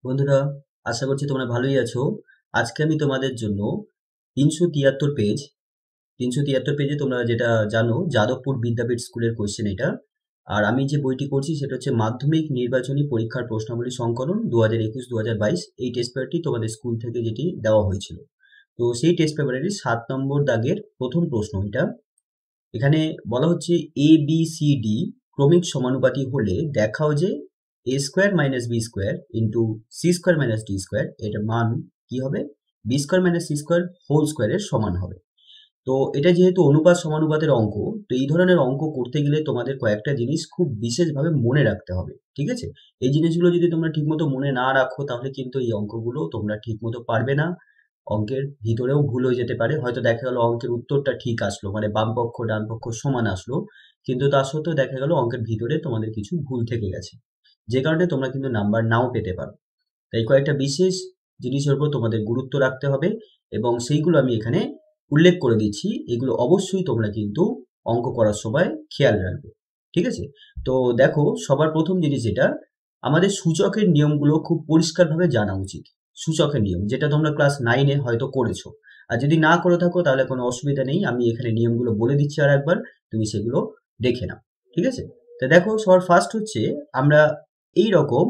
বন্ধুরা, আশা করছি তোমরা ভালোই আছো। আজকে আমি তোমাদের জন্য ৩৭৩ পেজ ৩৭৩ পেজে তোমরা যেটা জানো যাদবপুর বিদ্যাপীঠ স্কুলের কোয়েশ্চেন এটা। আর আমি যে বইটি করছি সেটা হচ্ছে মাধ্যমিক নির্বাচনী পরীক্ষার প্রশ্নাবলী সংকলন ২০২১-২০২২। এই টেস্ট পেপারটি তোমাদের স্কুল থেকে যেটি দেওয়া হয়েছিল। তো সেই টেস্ট পেপারের ৭ নম্বর দাগের প্রথম প্রশ্ন এটা। এখানে বলা হচ্ছে এ বি সি ডি ক্রমিক সমানুপাতি হলে দেখাও যে A square minus B square into C square minus D square এটার মান কি হবে, B square minus C square whole স্কোয়ারের সমান হবে। তো এটা যেহেতু অনুপাত সমানুপাতের অঙ্ক, তো এই ধরনের অঙ্ক করতে গেলে তোমাদের কয়েকটা জিনিস খুব বিশেষভাবে মনে রাখতে হবে, ঠিক আছে? এই জিনিসগুলো যদি তোমরা ঠিকমতো মনে না রাখো তাহলে কিন্তু এই অঙ্কগুলো তোমরা ঠিকমতো পারবে না। অঙ্কের ভিতরেও ভুল হয়ে যেতে পারে, হয়তো দেখা গেল অঙ্কের উত্তরটা ঠিক আসলো, মানে বাম পক্ষ ডান পক্ষ সমান আসলো, কিন্তু তা সত্ত্বেও দেখা গেল অঙ্কের ভিতরে তোমাদের কিছু ভুল থেকে গেছে, যে কারণে তোমরা কিন্তু নাম্বার নাও পেতে পারো। তাই কয়েকটা বিশেষ জিনিসের উপর তোমাদের গুরুত্ব রাখতে হবে এবং সেইগুলো আমি এখানে উল্লেখ করে দিচ্ছি। এগুলো অবশ্যই তোমরা কিন্তু অঙ্ক করার সময় খেয়াল রাখবে, ঠিক আছে? তো দেখো, সবার প্রথম জিনিস যেটা, আমাদের সূচকের নিয়মগুলো খুব পরিষ্কারভাবে জানা উচিত। সূচকের নিয়ম যেটা তোমরা ক্লাস 9-এ হয়তো করেছো, আর যদি না করে থাকো তাহলে কোনো অসুবিধা নেই, আমি এখানে নিয়মগুলো বলে দিচ্ছি আর একবার, তুমি সেগুলো দেখে নাও, ঠিক আছে? তো দেখো, সবার ফার্স্ট হচ্ছে আমরা এই রকম,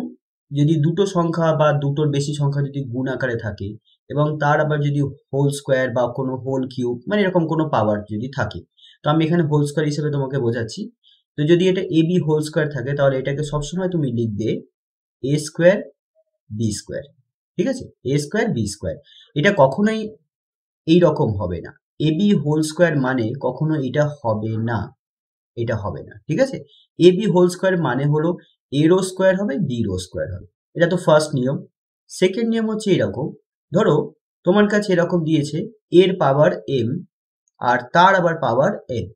যদি দুটো সংখ্যা বা দুটোর বেশি সংখ্যা যদি গুণ আকারে থাকে এবং তার আবার যদি হোল স্কোয়ার বা কোনো হোল কিউব মানে এরকম কোনো পাওয়ার যদি থাকে, তো আমি এখানে হোল স্কোয়ার হিসেবে তোমাকে বোঝাচ্ছি। তো যদি এটা এ বি হোল স্কোয়ার থাকে তাহলে এটাকে সবসময় তুমি লিখবে এ স্কোয়ার বি স্কোয়ার, ঠিক আছে? A square B square. এটা কখনোই এই রকম হবে না। এ বি হোল স্কোয়ার মানে কখনো এটা হবে না, এটা হবে না, ঠিক আছে? এ বি হোল স্কোয়ার মানে হলো এ রো স্কোয়ার হবে, বি রো স্কোয়ার হবে। এটা তো ফার্স্ট নিয়ম। সেকেন্ড নিয়ম হচ্ছে এরকম, ধরো তোমার কাছে এরকম দিয়েছে এর পাওয়ার এম আর তার আবার পাওয়ার এন।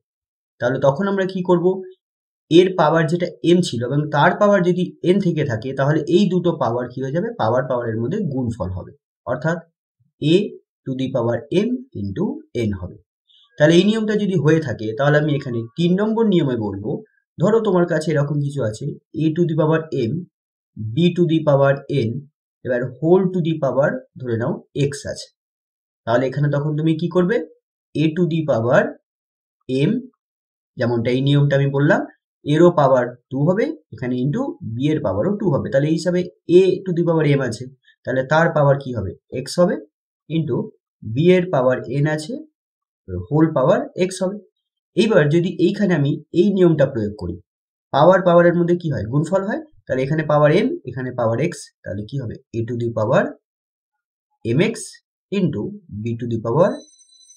তাহলে তখন আমরা কি করব, এর পাওয়ার যেটা এম ছিল এবং তার পাওয়ার যদি এন থেকে থাকে তাহলে এই দুটো পাওয়ার কি হয়ে যাবে, পাওয়ার পাওয়ারের মধ্যে গুণফল হবে, অর্থাৎ A to the power M into N হবে। তাহলে এই নিয়মটা যদি হয়ে থাকে তাহলে আমি এখানে ৩ নম্বর নিয়মে বলবো, ধরো তোমার কাছে এরকম কিছু আছে A to the power M B to the power N, এবার হোল টু দি পাওয়ার ধরে নাও এক্স আছে। তাহলে এখানে তখন তুমি কি করবে, এ টু দি পাওয়ার এম, যেমনটা এই নিয়মটা আমি বললাম, এরও পাওয়ার 2 হবে এখানে ইন্টু বি এর পাওয়ারও 2 হবে। তাহলে এই হিসাবে এ টু দি পাওয়ার এম আছে, তাহলে তার পাওয়ার কি হবে, এক্স হবে, ইন্টু বি এর পাওয়ার এন আছে, হোল পাওয়ার এক্স হবে। এইবার যদি এইখানে আমি এই নিয়মটা প্রয়োগ করি, পাওয়ার পাওয়ারের মধ্যে কি হয়, গুণফল হয়, তাহলে এখানে পাওয়ার এম এখানে পাওয়ার এক্স, তাহলে কি হবে A to the power M X into B to the power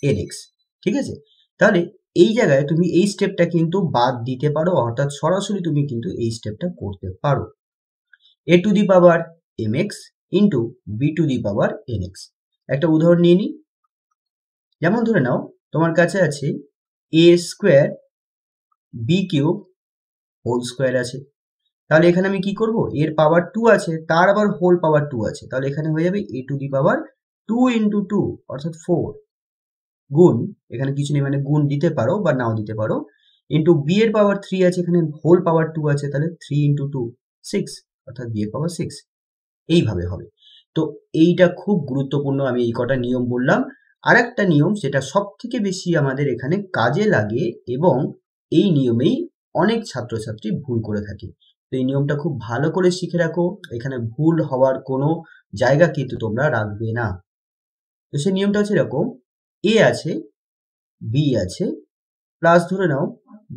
N X, ঠিক আছে? তাহলে এই জায়গায় তুমি এই স্টেপটা কিন্তু বাদ দিতে পারো, অর্থাৎ সরাসরি তুমি কিন্তু এই স্টেপটা করতে পারো, A to the power M X into B to the power N X. একটা উদাহরণ নিয়ে নিই, যেমন ধরে নাও তোমার কাছে আছে A square B cube whole square আছে। তাহলে এখানে আমি কি করব, এর পাওয়ার 2 আছে তার আবার হোল পাওয়ার 2 আছে, তাহলে এখানে হয়ে যাবে এ টু দি পাওয়ার 2 ইন্টু 2 অর্থাৎ 4 গুণ, এখানে কিছু নেই মানে গুণ দিতে পারো বা নাও দিতে পারো, ইন্টু বি এর পাওয়ার 3 আছে এখানে হোল পাওয়ার 2 আছে, তাহলে 3 ইন্টু 2 6 অর্থাৎ বি এর পাওয়ার 6। এইভাবে হবে। তো এইটা খুব গুরুত্বপূর্ণ, আমি এই কটা নিয়ম বললাম। আরেকটা নিয়ম যেটা সব থেকে বেশি আমাদের এখানে কাজে লাগে এবং এই নিয়মেই অনেক ছাত্রছাত্রী ভুল করে থাকে, তো এই নিয়মটা খুব ভালো করে শিখে রাখো, এখানে ভুল হওয়ার কোনো জায়গা কিন্তু তোমরা রাখবে না। তো সেই নিয়মটা হচ্ছে এরকম, এ আছে বি আছে প্লাস ধরে নাও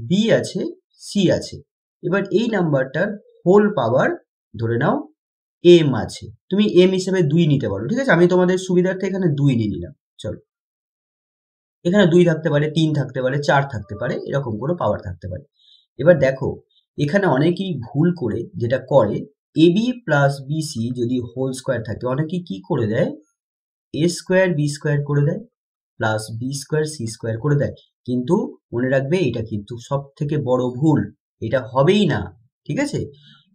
বি আছে সি আছে, এবার এই নাম্বারটার হোল পাওয়ার ধরে নাও এম আছে, তুমি এম হিসেবে 2 নিতে পারো, ঠিক আছে? আমি তোমাদের সুবিধার্থে এখানে 2 নিয়ে নিলাম। চলো, এখানে 2 থাকতে পারে, 3 থাকতে পারে, 4 থাকতে পারে, এরকম কোনো পাওয়ার থাকতে পারে। এবার দেখো, এখানে অনেকেই ভুল করে যেটা করে, A B plus B C যদি হোল স্কোয়ার থাকে অনেকেই কি করে দেয়, এ স্কোয়ার বি স্কোয়ার করে দেয় plus B square C square করে দেয়, কিন্তু মনে রাখবে এটা কিন্তু সব থেকে বড় ভুল, এটা হবেই না, ঠিক আছে?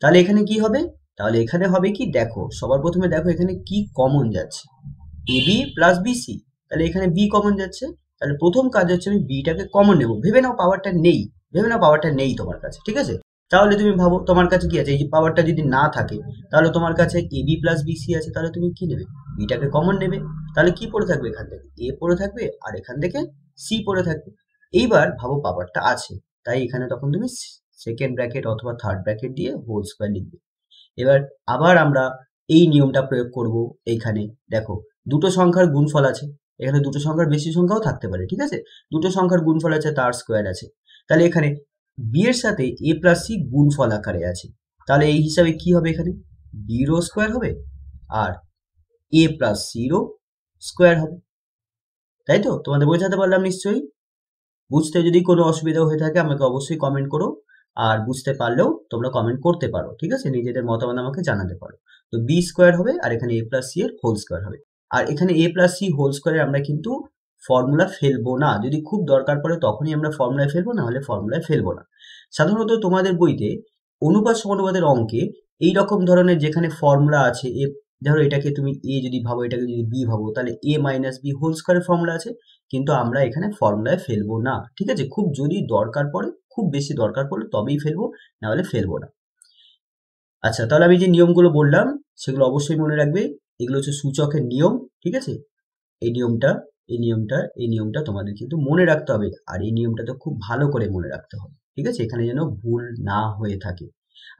তাহলে এখানে কি হবে, তাহলে এখানে হবে কি, দেখো সবার প্রথমে দেখো এখানে কি কমন যাচ্ছে, A B plus B C, তাহলে এখানে বি কমন যাচ্ছে, তাহলে প্রথম কাজ হচ্ছে আমি বিটাকে কমন নেব, ভেবে নাও পাওয়ারটা নেই, ভেবে নাও পাওয়ারটা নেই তোমার কাছে, ঠিক আছে? তাহলে তুমি ভাবো তোমার কাছে কি আছে, এই যে পাওয়ারটা যদি না থাকে তাহলে তোমার কাছে এবি প্লাস বিসি আছে, তাহলে তুমি কি নেবে, বিটাকে কমন নেবে। তাহলে কি পড়ে থাকবে এখান থেকে, এ পড়ে থাকবে আর এখান থেকে সি পড়ে থাকবে। এইবার ভাবো পাওয়ারটা আছে, তাই এখানে তখন তুমি সেকেন্ড ব্র্যাকেট অথবা থার্ড ব্র্যাকেট দিয়ে হোল স্কোয়ার লিখবে। এবার আবার আমরা এই নিয়মটা প্রয়োগ করব এইখানে। দেখো দুটো সংখ্যার গুণফল আছে, এখানে দুটো সংখ্যার বেশি সংখ্যাও থাকতে পারে, ঠিক আছে, দুটো সংখ্যার গুণফল আছে তার স্কোয়ার আছে। তাহলে এখানে বি এর সাথে এ প্লাস সি গুণফল আকারে আছে, তাহলে এই হিসাবে কি হবে, এখানে বিরও স্কোয়ার হবে আর এ প্লাস সিরও স্কোয়ার হবে। তাই তো, তোমাদের বোঝাতে পারলাম নিশ্চয়ই? বুঝতে যদি কোনো অসুবিধা হয়ে থাকে আমাকে অবশ্যই কমেন্ট করো, আর বুঝতে পারলেও তোমরা কমেন্ট করতে পারো, ঠিক আছে, নিজেদের মতামত আমাকে জানাতে পারো। তো বি স্কোয়ার হবে আর এখানে এ প্লাস সি এর হোল স্কোয়ার হবে। আর এখানে এ প্লাস সি হোল স্কোয়ারে আমরা কিন্তু ফর্মুলা ফেলবো না, যদি খুব দরকার পড়ে তখনই আমরা ফর্মুলায় ফেলবো, না হলে ফর্মুলায় ফেলবো না। সাধারণত তোমাদের বইতে অনুপাত সমানুপাতের অঙ্কে এই রকম ধরনের যেখানে ফর্মুলা আছে, এ ধরো এটাকে তুমি এ যদি ভাবো, এটাকে যদি বি ভাবো, তাহলে এ মাইনাস বি হোল স্কোয়ারের ফর্মুলা আছে, কিন্তু আমরা এখানে ফর্মুলায় ফেলবো না, ঠিক আছে, খুব যদি দরকার পড়ে, খুব বেশি দরকার পড়লে তবেই ফেলবো, না হলে ফেলবো না। আচ্ছা, তাহলে আমি যে নিয়মগুলো বললাম সেগুলো অবশ্যই মনে রাখবে, এগুলো হচ্ছে সূচকের নিয়ম, ঠিক আছে, এই নিয়মটা এই নিয়মটা তোমাদের কিন্তু মনে রাখতে হবে, আর এই নিয়মটা তো খুব ভালো করে মনে রাখতে হবে, ঠিক আছে, এখানে যেন ভুল না হয়ে থাকে।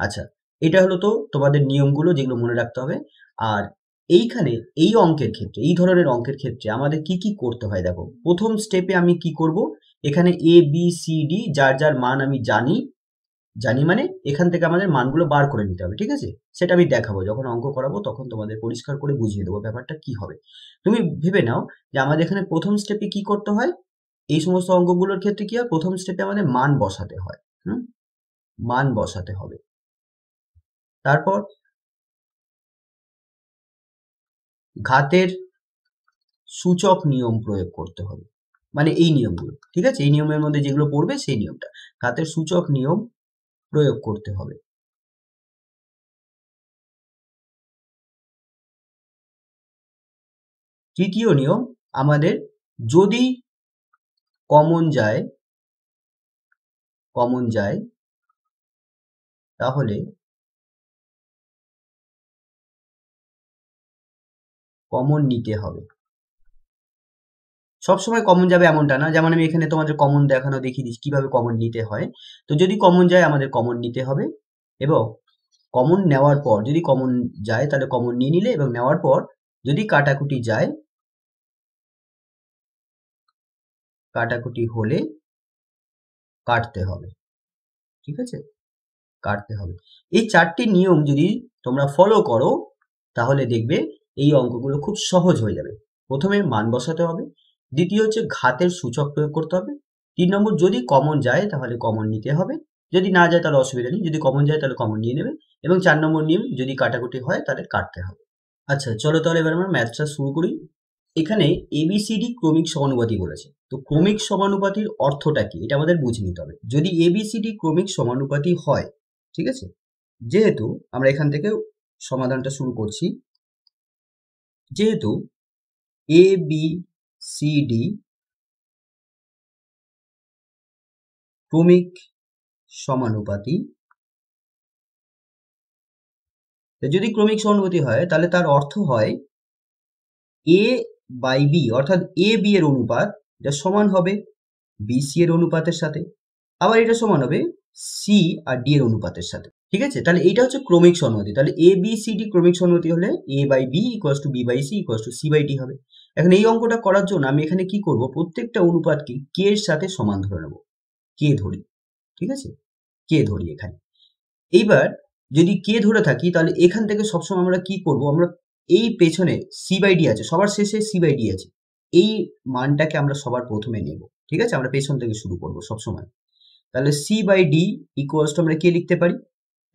আচ্ছা, এটা হলো তো তোমাদের নিয়মগুলো যেগুলো মনে রাখতে হবে। আর এইখানে এই অঙ্কের ক্ষেত্রে, এই ধরনের অঙ্কের ক্ষেত্রে আমাদের কি কি করতে হয় দেখো, প্রথম স্টেপে আমি কি করব, এখানে এ বি সি ডি যার যার মান আমি জানি, মানে এখান থেকে আমাদের মানগুলো বার করে নিতে হবে, ঠিক আছে, সেটা আমি দেখাবো যখন অঙ্ক করাবো, তখন তোমাদের পরিষ্কার করে বুঝিয়ে দেবো ব্যাপারটা কি হবে। তুমি ভেবে নাও যে আমাদের এখানে প্রথম স্টেপে কি করতে হয়, এই সমস্ত অঙ্কগুলোর ক্ষেত্রে কি হয়, প্রথম স্টেপে আমাদের মান বসাতে হয়। মান বসাতে হবে, তারপর ঘাতের সূচক নিয়ম প্রয়োগ করতে হবে, মানে এই নিয়মগুলো, ঠিক আছে, এই নিয়মের মধ্যে যেগুলো পড়বে সেই নিয়মটা, ঘাতের সূচক নিয়ম প্রয়োগ করতে হবে। তৃতীয় নিয়ম আমাদের যদি কমন যায়, তাহলে কমন নিতে হবে। সবসময় কমন যাবে এমনটা না, যেমন আমি এখানে তোমাদের কমন দেখানো দেখিয়ে দিচ্ছি কিভাবে কমন নিতে হয়। তো যদি কমন যায় আমাদের কমন নিতে হবে, এবং কমন নেওয়ার পর যদি কমন যায় তাহলে কমন নিয়ে নিলে, এবং নেওয়ার পর যদি কাটাকুটি যায়, কাটাকুটি হলে কাটতে হবে, ঠিক আছে, কাটতে হবে। এই চারটি নিয়ম যদি তোমরা ফলো করো তাহলে দেখবে এই অঙ্কগুলো খুব সহজ হয়ে যাবে। প্রথমে মান বসাতে হবে, দ্বিতীয় হচ্ছে ঘাতের সূচক প্রয়োগ করতে হবে, 3 নম্বর যদি কমন যায় তাহলে কমন নিতে হবে, যদি না যায় তাহলে অসুবিধা নেই, যদি কমন যায় তাহলে কমন নিয়ে নেবে, এবং 4 নম্বর নিয়ম যদি কাটাকুটি হয় তাহলে কাটতে হবে। আচ্ছা চলো তাহলে এবার আমরা ম্যাথটা শুরু করি। এখানে এবিসিডি ক্রমিক সমানুপাতি বলেছে, তো ক্রমিক সমানুপাতির অর্থটা কি এটা আমাদের বুঝে নিতে হবে। যদি এবিসিডি ক্রমিক সমানুপাতি হয়, ঠিক আছে, যেহেতু আমরা এখান থেকে সমাধানটা শুরু করছি, যেহেতু এ বি সি ডি ক্রমিক সমানুপাতি, যদি ক্রমিক সমানুপাতি হয় তাহলে তার অর্থ হয় এ বাই বি, অর্থাৎ এ বি এর অনুপাত এটা সমান হবে বি সি এর অনুপাতের সাথে, আবার এটা সমান হবে সি আর ডি এর অনুপাতের সাথে, ঠিক আছে, তাহলে এইটা হচ্ছে ক্রমিক সমানুপাতি। তাহলে এ বি সি ডি ক্রমিক সমানুপাতি হলে A by B equals to B by C equals to C by D হবে। এখন এই অঙ্কটা করার জন্য আমি এখানে কি করব, প্রত্যেকটা অনুপাতকে কে এর সাথে সমান ধরে নেব, কে ধরি, ঠিক আছে, কে ধরি এখানে। এইবার যদি কে ধরে থাকি তাহলে এখান থেকে সবসময় আমরা কি করব, আমরা এই পেছনে সি বাই ডি আছে, সবার শেষে সি বাই ডি আছে, এই মানটাকে আমরা সবার প্রথমে নেব, ঠিক আছে, আমরা পেছন থেকে শুরু করব সবসময়। তাহলে C by D equals to আমরা কে লিখতে পারি,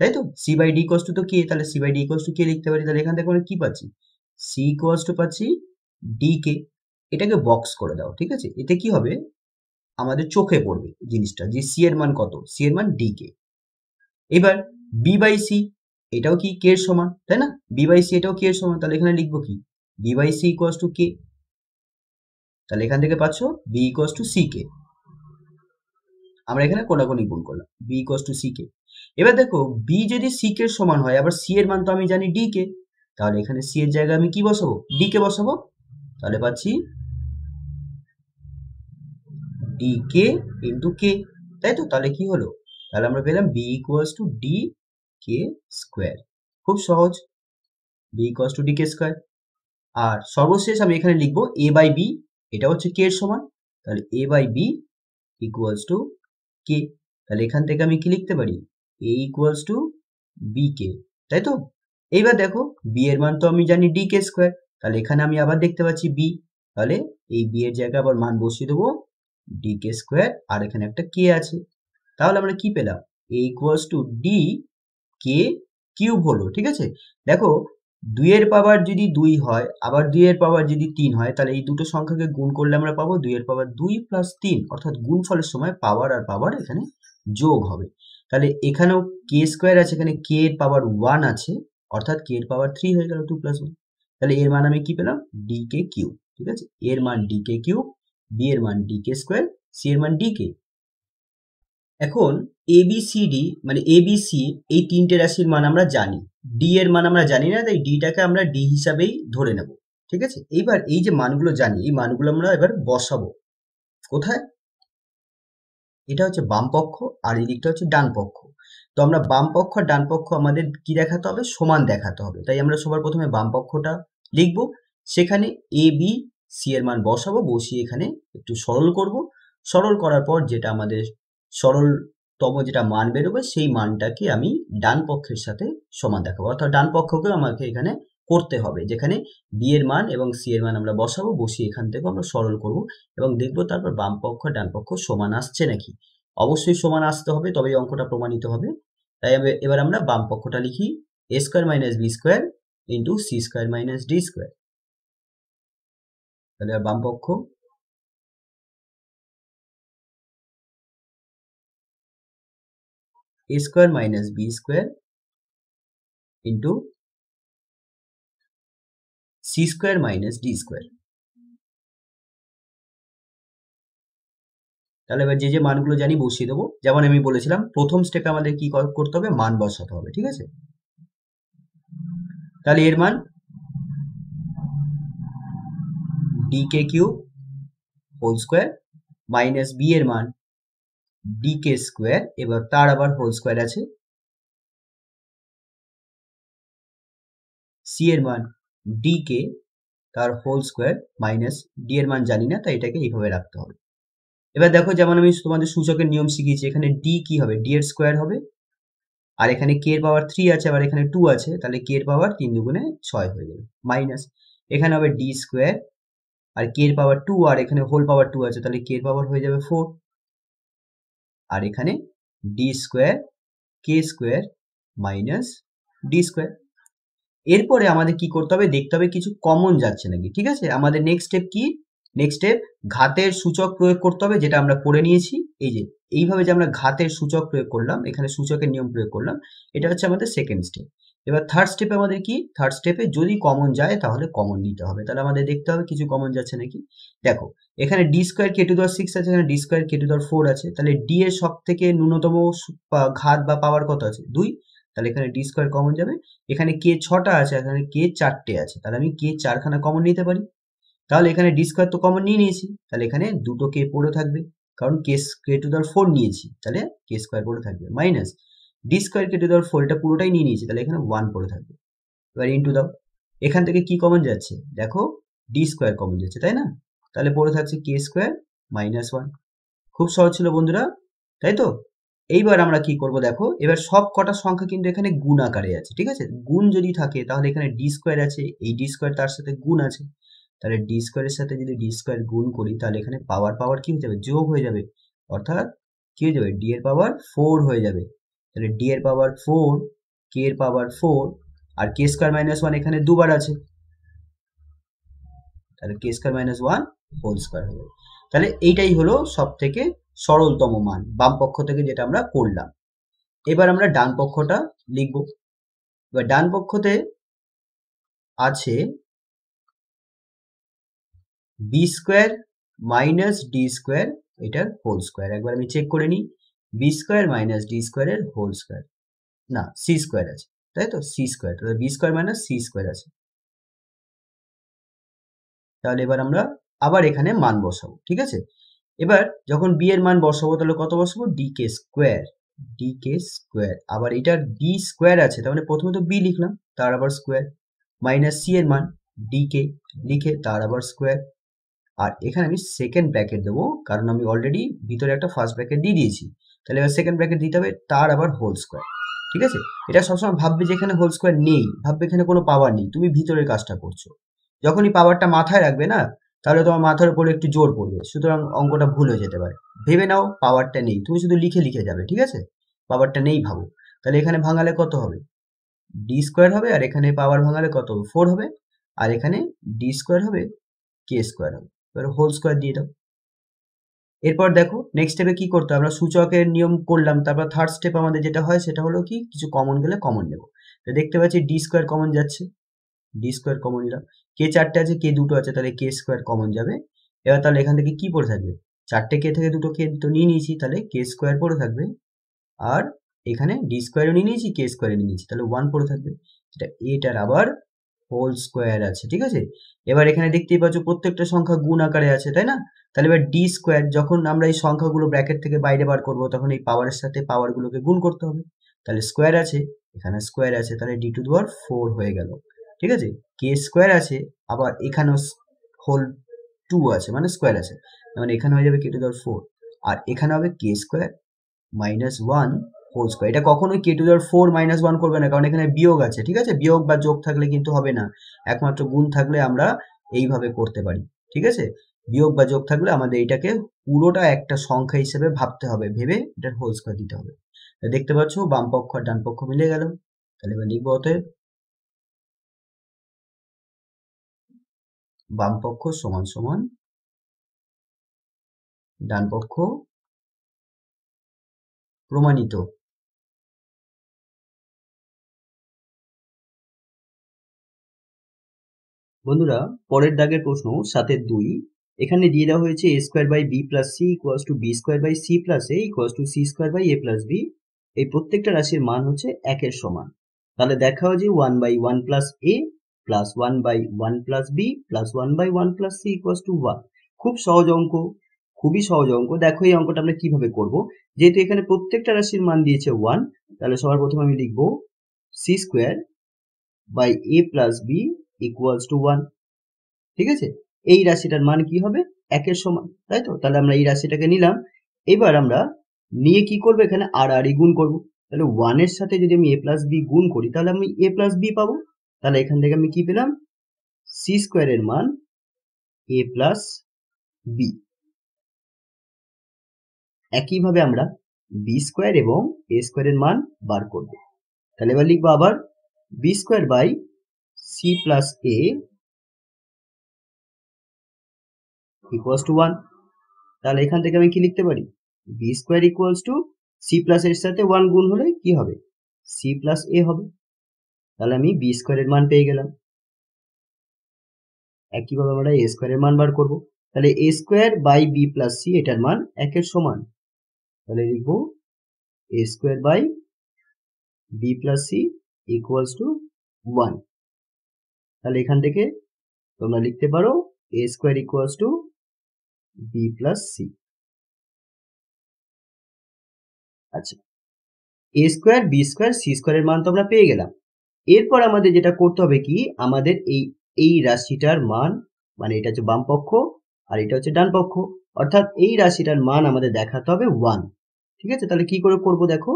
তাই তো, C by D equals to তো কে, তাহলে C by D equals to K লিখতে পারি। তাহলে এখান থেকে আমরা কি পাচ্ছি, সি ইকুয়ালস টু পাচ্ছি ডি কে। এটাকে বক্স করে দাও, ঠিক আছে, এতে কি হবে আমাদের চোখে পড়বে জিনিসটা, যে সি এর মান কত, সি এর মান ডি কে। এবার বি বাই সি, এটাও কি কে এর সমান, তাই না, বি বাই সি এটাও কে এর সমান, তাহলে এখানে লিখবো কি B by C equals to K. তাহলে এখান থেকে পাচ্ছ B equals to C K, আমরা এখানে কোনাকুনি গুণ করলাম B equals to C K. এবার দেখো বি যদি সি কে সমান হয়, আবার সি এর মান তো আমি জানি ডি কে, তাহলে এখানে সি এর জায়গায় আমি কি বসাবো, ডি কে বসাবো। তাহলে পাচ্ছি ডি কে ইন্টু কে, তাই তো? তাহলে কি হলো, তাহলে আমরা পেলাম B equals to D K square. খুব সহজ, B equals to D K square. আর সর্বশেষ আমি এখানে লিখবো এ বাই বি, এটা হচ্ছে কে এর সমান, তাহলে এ by B equals to K. তাহলে এখান থেকে আমি কি লিখতে পারি, এ ইকুয়ালস টু বি কে, তাই তো? এইবার দেখো বি এর মান তো আমি জানি ডি কে স্কোয়ার, তাহলে এখানে আমি আবার দেখতে পাচ্ছি বি, তাহলে এই বি এর জায়গায় আবার মান বসিয়ে দেবো ডি কে স্কোয়ার, আর এখানে একটা কে আছে। তাহলে আমরা কি পেলাম, A equals to D K cube হলো, ঠিক আছে? দেখো 2 এর পাওয়ার যদি 2 হয়, আবার 2 এর পাওয়ার যদি 3 হয়, তাহলে এই দুটো সংখ্যাকে গুণ করলে আমরা পাবো 2 এর পাওয়ার 2 প্লাস 3, অর্থাৎ গুণফলের সময় পাওয়ার আর পাওয়ার এখানে যোগ হবে। তাহলে এখানেও কে স্কোয়ার আছে, এখানে কে এর পাওয়ার 1 আছে, অর্থাৎ কে এর পাওয়ার 3 হয়ে গেল 2 প্লাস 1। তাহলে এর মান আমি কি পেলাম, ডি কে কিউব, ঠিক আছে? এর মান ডি কে কিউব, বি এর মান ডি কে স্কোয়ার, সি এর মান ডি কে। এখন এ বি সি ডি মানে এ বি সি এই তিনটে রাশির মান আমরা জানি, ডি এর মান আমরা জানি না, তাই ডিটাকে আমরা ডি হিসাবেই ধরে নেব, ঠিক আছে? এইবার এই যে মানগুলো জানি, এই মানগুলো আমরা এবার বসাবো কোথায়, এটা হচ্ছে বাম পক্ষ আর এই দিকটা হচ্ছে ডান পক্ষ। তো আমরা বাম পক্ষ আর ডান পক্ষ আমাদের কি দেখাতে হবে, সমান দেখাতে হবে, তাই আমরা সবার প্রথমে বাম পক্ষটা লিখবো, সেখানে এ বি সি এর মান বসাবো, বসিয়ে এখানে একটু সরল করব, সরল করার পর যেটা আমাদের সরলতম যেটা মান বেরোবে সেই মানটাকে আমি ডান পক্ষের সাথে সমান দেখাবো, অর্থাৎ ডান পক্ষকেও আমাকে এখানে করতে হবে, যেখানে বি এর মান এবং সি এর মান আমরা বসাবো, বসিয়ে এখান থেকে আমরা সরল করব এবং দেখবো তারপর বাম পক্ষ ডান পক্ষ সমান আসছে নাকি। অবশ্যই সমান আসতে হবে, তবেই অঙ্কটা প্রমাণিত হবে। তাই এবার আমরা বাম পক্ষটা লিখি, A square minus B square into C square minus D square. তাহলে বাম পক্ষ A square minus B square into C square minus D square. তাহলে এবার যে যে মানগুলো জানি বসিয়ে দেবো, যেমন আমি বলেছিলাম প্রথম স্টেপে আমাদের কি করতে হবে, মান বসাতে হবে, ঠিক আছে? তাহলে এর মান D K cube whole square minus B এর মান ডি কে স্কোয়ার, এবার তার আবার হোল স্কোয়ার আছে, সি এর মান ডি কে তার হোল স্কোয়ার মাইনাস ডি এর মান জানি না, তাই এটাকে এইভাবে রাখতে হবে। এবার দেখো যেমন আমি তোমাদের সূচকের নিয়ম শিখিয়েছি, এখানে ডি কি হবে, ডি এর স্কোয়ার হবে, আর এখানে কে এর পাওয়ার 3 আছে, আবার এখানে 2 আছে, তাহলে কে এর পাওয়ার 3 দুগুণে 6 হয়ে যাবে, মাইনাস এখানে হবে ডি স্কোয়ার, আর কে এর পাওয়ার 2, আর এখানে হোল পাওয়ার 2 আছে, তাহলে কে এর পাওয়ার হয়ে যাবে 4, আর এখানে ডি স্কোয়ার কে স্কোয়ার মাইনাস ডি স্কোয়ার। এরপরে আমাদের কি করতে হবে, দেখতে হবে কিছু কমন যাচ্ছে নাকি, ঠিক আছে? আমাদের নেক্সট স্টেপ কি, নেক্সট স্টেপ ঘাতের সূচক প্রয়োগ করতে হবে, যেটা আমরা করে নিয়েছি। এই যে এইভাবে যে আমরা ঘাতের সূচক প্রয়োগ করলাম, এখানে সূচকের নিয়ম প্রয়োগ করলাম, এটা হচ্ছে আমাদের সেকেন্ড স্টেপ। এবার থার্ড স্টেপে আমাদের কি, থার্ড স্টেপে যদি কমন যায় তাহলে কমন নিতে হবে, তাহলে আমাদের দেখতে হবে কিছু কমন যাচ্ছে নাকি। দেখো এখানে ডি স্কোয়ার কে টু দেওয়ার 6 আছে, এখানে ডি স্কোয়ার কে টু দেওয়ার 4 আছে, তাহলে ডি এর সব থেকে ন্যূনতম ঘাত বা পাওয়ার কত আছে, 2, তাহলে এখানে ডি স্কোয়ার কমন যাবে। এখানে কে 6টা আছে, এখানে কে 4টে আছে, তাহলে আমি কে 4খানা কমন নিতে পারি। তাহলে এখানে ডি স্কোয়ার তো কমন নিয়ে নিয়েছি, তাহলে এখানে দুটো কে পড়ে থাকবে, কারণ কে টু দেওয়ার 4 নিয়েছি, তাহলে কে স্কোয়ার পড়ে থাকবে, মাইনাস ডি স্কোয়ার কে টু দেওয়ার 4 এটা পুরোটাই নিয়ে নিয়েছি, তাহলে এখানে 1 পড়ে থাকবে। এবার ইন্টু দাও, এখান থেকে কি কমন যাচ্ছে, দেখো ডি স্কোয়ার কমন যাচ্ছে, তাই না? তাহলে পড়ে থাকছে কে স্কোয়ার মাইনাস 1। খুব সহজ ছিল বন্ধুরা, তাই তো? এইবার আমরা কি করব, দেখো এবার সব কটা সংখ্যা কিন্তু এখানে গুণ আকারে আছে, ঠিক আছে? গুণ যদি থাকে তাহলে এখানে ডি স্কোয়ার আছে, এই ডি স্কোয়ার তার সাথে গুণ আছে, তাহলে ডি স্কোয়ারের সাথে যদি ডি স্কোয়ার গুণ করি, তাহলে এখানে পাওয়ার পাওয়ার কি হয়ে যাবে, যোগ হয়ে যাবে, অর্থাৎ কি হয়ে যাবে, ডি এর পাওয়ার 4 হয়ে যাবে। তাহলে ডি এর পাওয়ার 4, কে এর পাওয়ার 4, আর কে স্কোয়ার মাইনাস 1 এখানে দুবার আছে, তাহলে কে স্কোয়ার মাইনাস 1 হোল স্কোয়ার হয়ে যাবে। তাহলে এইটাই হলো সব থেকে সরলতম মান বাম পক্ষ থেকে যেটা আমরা করলাম। এবার আমরা ডান পক্ষটা লিখব। এবার ডান পক্ষতে আছে B square minus D square, এটার হোল স্কোয়ার। একবার আমি চেক করে নিই, বি স্কোয়ার মাইনাস ডি স্কোয়ারের হোল স্কোয়ার। না, সি স্কোয়ার আছে, তাই তো, সি স্কোয়ার, তাহলে B square minus C square আছে। তাহলে এবার আমরা আবার এখানে মান বসাবো, ঠিক আছে। এবার যখন বি এর মান বসাবো তাহলে কত বসাবো, D K square, D K square, আবার এটার বি স্কোয়ার আছে, তার মানে প্রথমে তো বি লিখলাম, তার আবার স্কোয়ার, মাইনাস সি এর মান ডি কে লিখে তার আবার স্কোয়ার, আর এখানে আমি সেকেন্ড ব্র্যাকেট দেবো, কারণ আমি অলরেডি ভিতরে একটা ফার্স্ট ব্র্যাকেট দিয়ে দিয়েছি, তাহলে এবার সেকেন্ড ব্র্যাকেট দিতে হবে, তার আবার হোল স্কোয়ার, ঠিক আছে। এটা সবসময় ভাববে যে এখানে হোল স্কোয়ার নেই, ভাববে এখানে কোনো পাওয়ার নেই, তুমি ভিতরের কাজটা করছো। যখনই পাওয়ারটা মাথায় রাখবে না, তাহলে তোমার মাথার উপরে একটু জোর পড়বে, সুতরাং অঙ্কটা ভুল হয়ে যেতে পারে। ভেবে নাও পাওয়ারটা নেই, তুমি শুধু লিখে লিখে যাবে, ঠিক আছে, পাওয়ারটা নেই ভাবো। তাহলে এখানে ভাঙালে কত হবে, ডি স্কোয়ার হবে, আর এখানে পাওয়ার ভাঙালে কত হবে, 4 হবে, আর এখানে ডি স্কোয়ার হবে, কে স্কোয়ার হবে, এবার হোল স্কোয়ার দিয়ে দাও। এরপর দেখো নেক্সট স্টেপে কি করতে হবে, আমরা সূচকের নিয়ম করলাম, তারপর থার্ড স্টেপ আমাদের যেটা হয় সেটা হলো কি, কিছু কমন গেলে কমন নেব। তো দেখতে পাচ্ছি ডি স্কোয়ার কমন যাচ্ছে, ডি স্কোয়ার কমন নিলাম, কে চারটে আছে, কে দুটো আছে, তাহলে কে স্কোয়ার কমন যাবে। এবার তাহলে এখান থেকে কি পড়ে থাকবে, চারটে কে থেকে দুটো কে তো নিয়ে নিয়েছি, তাহলে কে স্কোয়ার পড়ে থাকবে, আর এখানে ডি স্কোয়ারও নিয়ে নিয়েছি, কে স্কোয়ারও নিয়ে নিয়েছি, তাহলে 1 পড়ে থাকবে, এটা এটার আবার হোল স্কোয়ার আছে, ঠিক আছে। এবার এখানে দেখতেই পাচ্ছ প্রত্যেকটা সংখ্যা গুণ আকারে আছে, তাই না। তাহলে এবার ডি স্কোয়ার, যখন আমরা এই সংখ্যাগুলো ব্র্যাকেট থেকে বাইরে বার করব, তখন এই পাওয়ারের সাথে পাওয়ারগুলোকে গুণ করতে হবে, তাহলে স্কোয়ার আছে, এখানে স্কোয়ার আছে, তাহলে ডি টু দি পাওয়ার 4 হয়ে গেল, ঠিক আছে। কে স্কোয়ার আছে, আবার এখানেও হোল 2 আছে, মানে স্কোয়ার আছে, মানে এখানে হয়ে যাবে কে টু দি পাওয়ার 4, আর এখানে হবে কে স্কোয়ার মাইনাস 1 হোল স্কোয়ার। এটা কখনোই কে টু দি পাওয়ার 4 মাইনাস 1 করবে না, কারণ এখানে বিয়োগ আছে, ঠিক আছে, বিয়োগ বা যোগ থাকলে কিন্তু হবে না, একমাত্র গুণ থাকলে আমরা এইভাবে করতে পারি, ঠিক আছে। বিয়োগ বা যোগ থাকলে আমাদের এটাকে পুরোটা একটা সংখ্যা হিসেবে ভাবতে হবে, ভেবে এটার হোল স্কোয়ার দিতে হবে। দেখতে পাচ্ছ বাম পক্ষ আর ডান পক্ষ মিলে গেল, তাহলে এবার লিখবো অতএব বাম পক্ষ সমান সমান ডান পক্ষ প্রমাণিত। বন্ধুরা, পরের দাগের প্রশ্ন 7-2, এখানে দিয়ে দেওয়া হয়েছে a square by B plus C equals to B square by C plus A equals to C square by A plus B. এই প্রত্যেকটা রাশির মান হচ্ছে একের সমান। তাহলে দেখাও যে 1/1 plus A plus 1/1 plus B plus 1/1 plus C equals to 1। খুব সহজ অঙ্ক, খুবই সহজ অঙ্ক। দেখো এই অঙ্কটা আমরা কিভাবে করব, যেহেতু এখানে প্রত্যেকটা রাশির মান দিয়েছে 1, তাহলে সবার প্রথমে আমি লিখবো C square by A plus B equals to 1, ঠিক আছে। এই রাশিটার মান কি হবে, একের সমান, তাই তো। তাহলে আমরা এই রাশিটাকে নিলাম, এবার আমরা নিয়ে কি করবো, এখানে আর আর গুণ করবো। তাহলে 1 এর সাথে যদি আমি এ প্লাস বি গুণ করি, তাহলে আমি এ প্লাস বি পাবো। তাহলে এখান থেকে আমি কি পেলাম, সি স্কোয়ারের মান এ প্লাস বি। একইভাবে আমরা বি স্কোয়ার এবং এ স্কোয়ারের মান বার করবো। তাহলে এবার লিখবো আবার B square by C plus A equals to 1। তাহলে এখান থেকে আমি কি লিখতে পারি, B square equals to C plus এর সাথে 1 গুণ হলে কি হবে, সি প্লাস এ হবে। তাহলে আমি বি স্কোয়ারের মান পেয়ে গেলাম। একইভাবে আমরা এ স্কোয়ারের মান বার করব। তাহলে A square by B plus C, এটার মান একের সমান। তাহলে লিখবো A square by B plus C equals to 1। তাহলে এখান থেকে তোমরা লিখতে পারো A square equals to B plus C. আচ্ছা, A square B square C স্কোয়ারের মান তো আমরা পেয়ে গেলাম। এরপর আমাদের যেটা করতে হবে কি, আমাদের এই রাশিটার মান, মানে এটা হচ্ছে বাম পক্ষ আর এটা হচ্ছে ডান পক্ষ, অর্থাৎ এই রাশিটার মান আমাদের দেখাতে হবে 1, ঠিক আছে। তাহলে কি করে করব দেখো,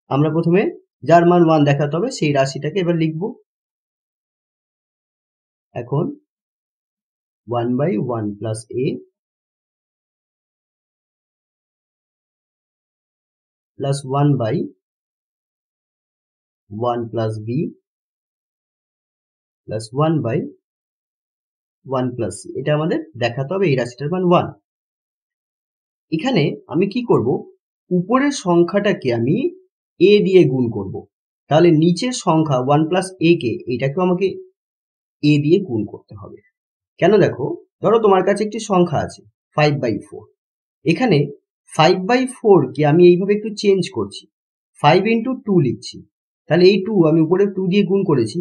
আমরা প্রথমে যার মান 1 দেখাতে হবে সেই রাশিটাকে এবার লিখব। এখন 1/1 plus A plus 1/1 plus B plus 1/1 plus C, এটা আমাদের দেখাতে হবে এই রাশিটার মান 1। এখানে আমি কি করব, উপরের সংখ্যাটাকে আমি এ দিয়ে গুণ করব, তাহলে নিচের সংখ্যা 1 প্লাস এ কে, এটাকেও আমাকে এ দিয়ে গুণ করতে হবে। কেন দেখো, ধরো তোমার কাছে একটি সংখ্যা আছে 5/4, এখানে 5/4 কে আমি এইভাবে একটু চেঞ্জ করছি, 5 ইন্টু 2 লিখছি, তাহলে এই 2 আমি উপরে 2 দিয়ে গুণ করেছি,